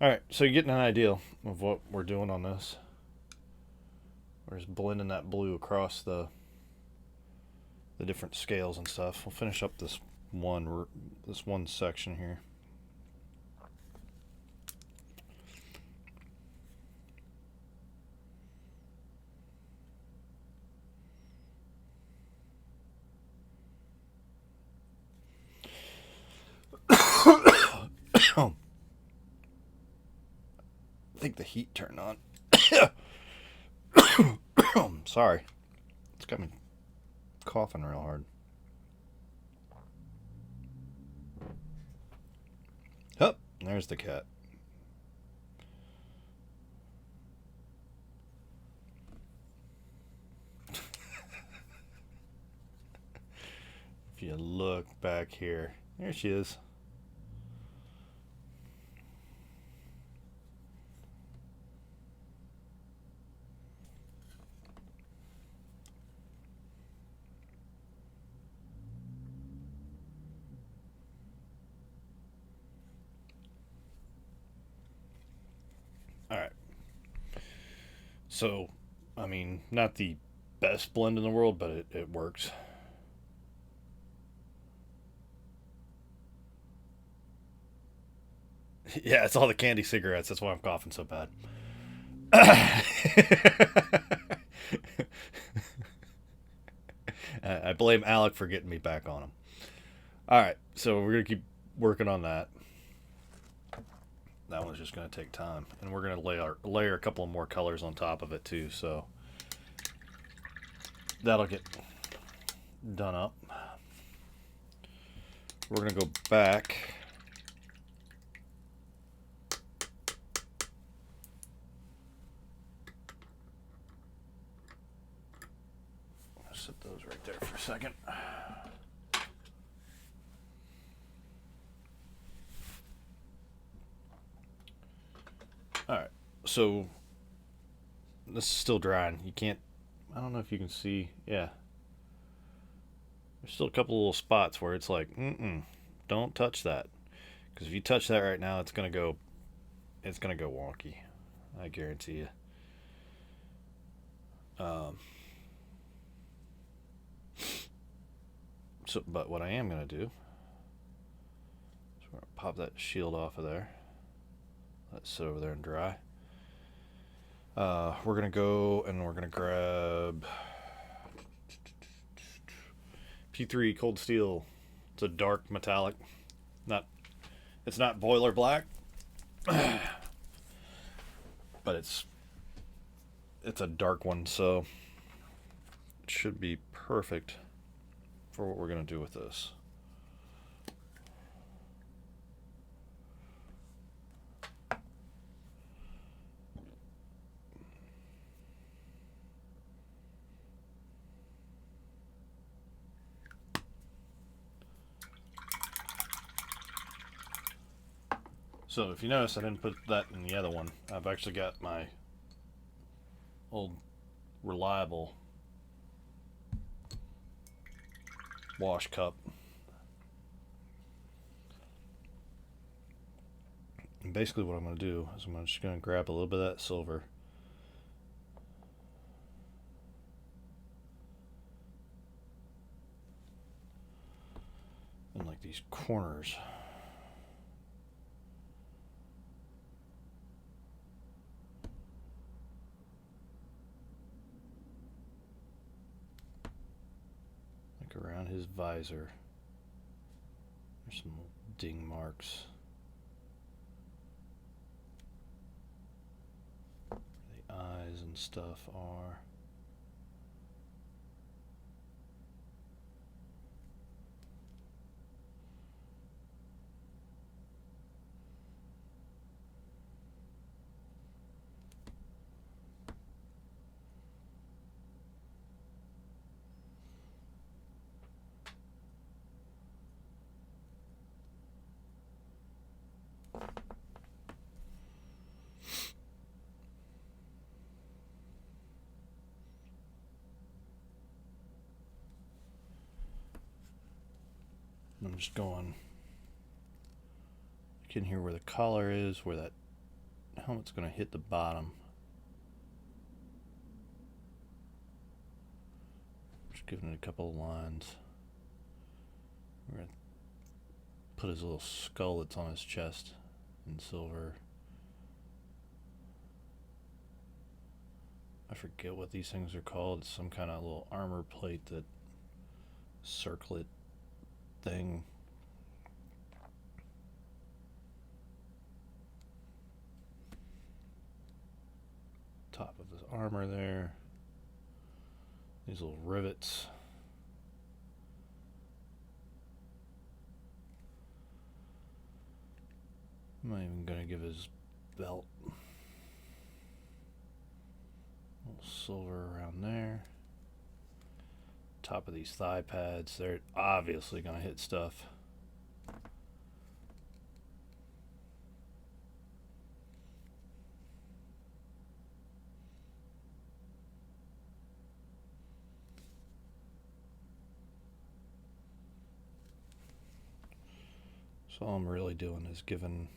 Alright, so you're getting an idea of what we're doing on this. We're just blending that blue across the different scales and stuff. We'll finish up this one section here. I think the heat turned on. Sorry. It's got me coughing real hard. Oh, there's the cat. If you look back here, there she is. Alright. So, I mean, not the best blend in the world, but it works. Yeah, it's all the candy cigarettes. That's why I'm coughing so bad. I blame Alec for getting me back on him. Alright, so we're going to keep working on that. That one's just going to take time. And we're going to layer a couple of more colors on top of it too, so that'll get done up. We're going to go back. I'll set those right there for a second. Alright, so this is still drying. You can't, I don't know if you can see, yeah. There's still a couple little spots where it's like, don't touch that. Because if you touch that right now, it's gonna go wonky. I guarantee you. But what I am going to do is we're going to pop that shield off of there. Let it sit over there and dry. We're going to go and we're going to grab P3 Cold Steel. It's a dark metallic. It's not boiler black, but it's a dark one, so it should be perfect for what we're going to do with this. So if you notice, I didn't put that in the other one. I've actually got my old reliable wash cup. And basically what I'm going to do is I'm just going to grab a little bit of that silver. And like these corners. Around his visor. There's some ding marks. Where the eyes and stuff are. I'm just going. You can hear where the collar is, where that helmet's going to hit the bottom. Just giving it a couple of lines. We're going to put his little skull that's on his chest in silver. I forget what these things are called. It's some kind of little armor plate that circlet thing. Top of his armor there. These little rivets. I'm not even gonna give his belt a little silver around there. Top of these thigh pads, they're obviously gonna hit stuff. So all I'm really doing is giving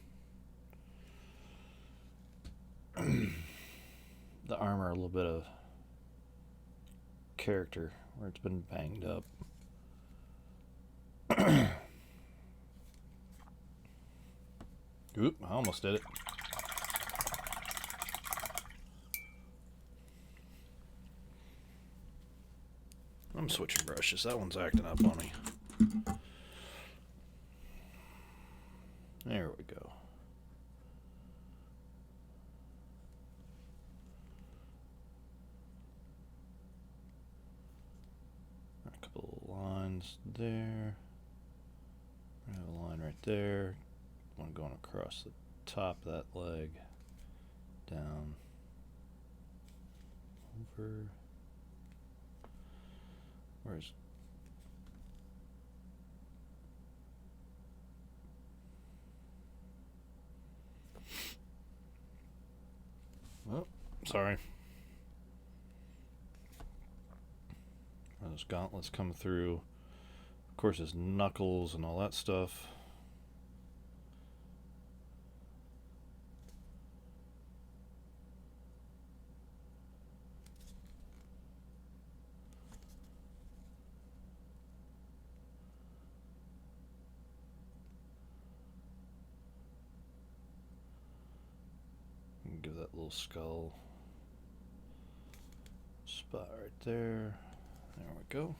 the armor a little bit of character where it's been banged up. Oop, I almost did it. I'm switching brushes. That one's acting up on me. There we go. A couple of lines there. I have a line right there. One going across the top of that leg. Down. Over. Where's... Oh, sorry. Those gauntlets come through. Of course, his knuckles and all that stuff. Give that little skull spot right there. There we go.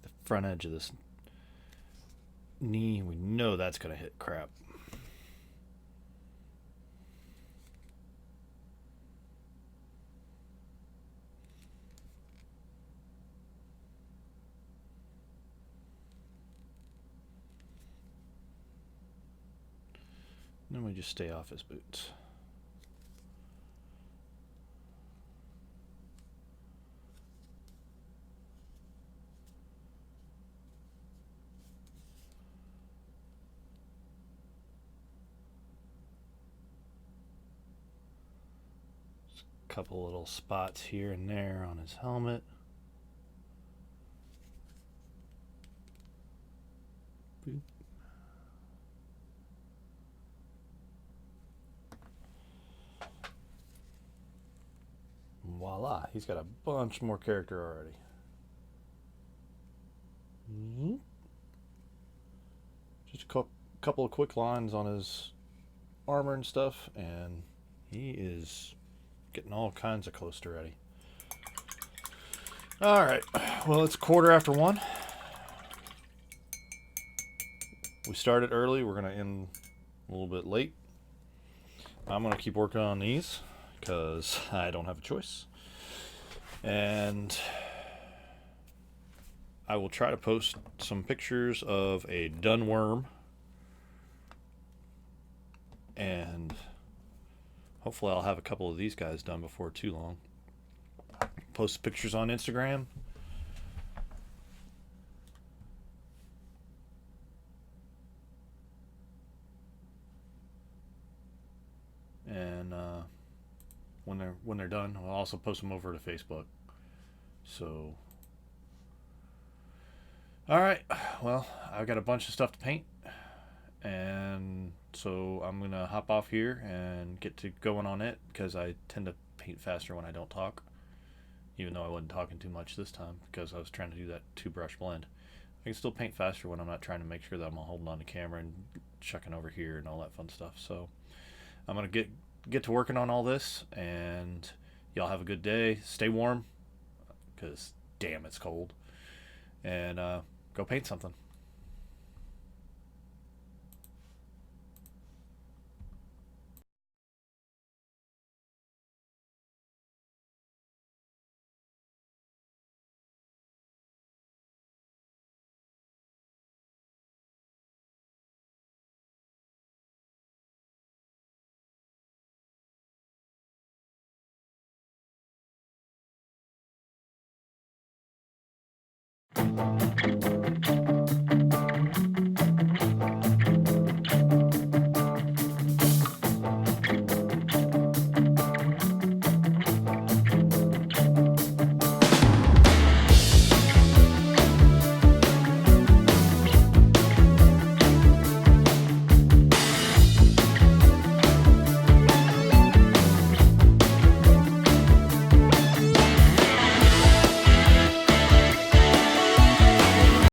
The front edge of this knee, we know that's going to hit crap. Then we just stay off his boots. Just a couple little spots here and there on his helmet. Boop. Voila, he's got a bunch more character already. Just a couple of quick lines on his armor and stuff, and he is getting all kinds of close to ready. Alright, well, it's 1:15. We started early, we're going to end a little bit late. I'm going to keep working on these because I don't have a choice. And I will try to post some pictures of a done worm. And hopefully I'll have a couple of these guys done before too long. Post pictures on Instagram. And when they're done, I'll also post them over to Facebook. So, all right. Well, I've got a bunch of stuff to paint, and so I'm gonna hop off here and get to going on it because I tend to paint faster when I don't talk. Even though I wasn't talking too much this time because I was trying to do that 2-brush blend. I can still paint faster when I'm not trying to make sure that I'm holding on the camera and checking over here and all that fun stuff. So I'm gonna get to working on all this, and y'all have a good day. Stay warm because damn, it's cold. And go paint something.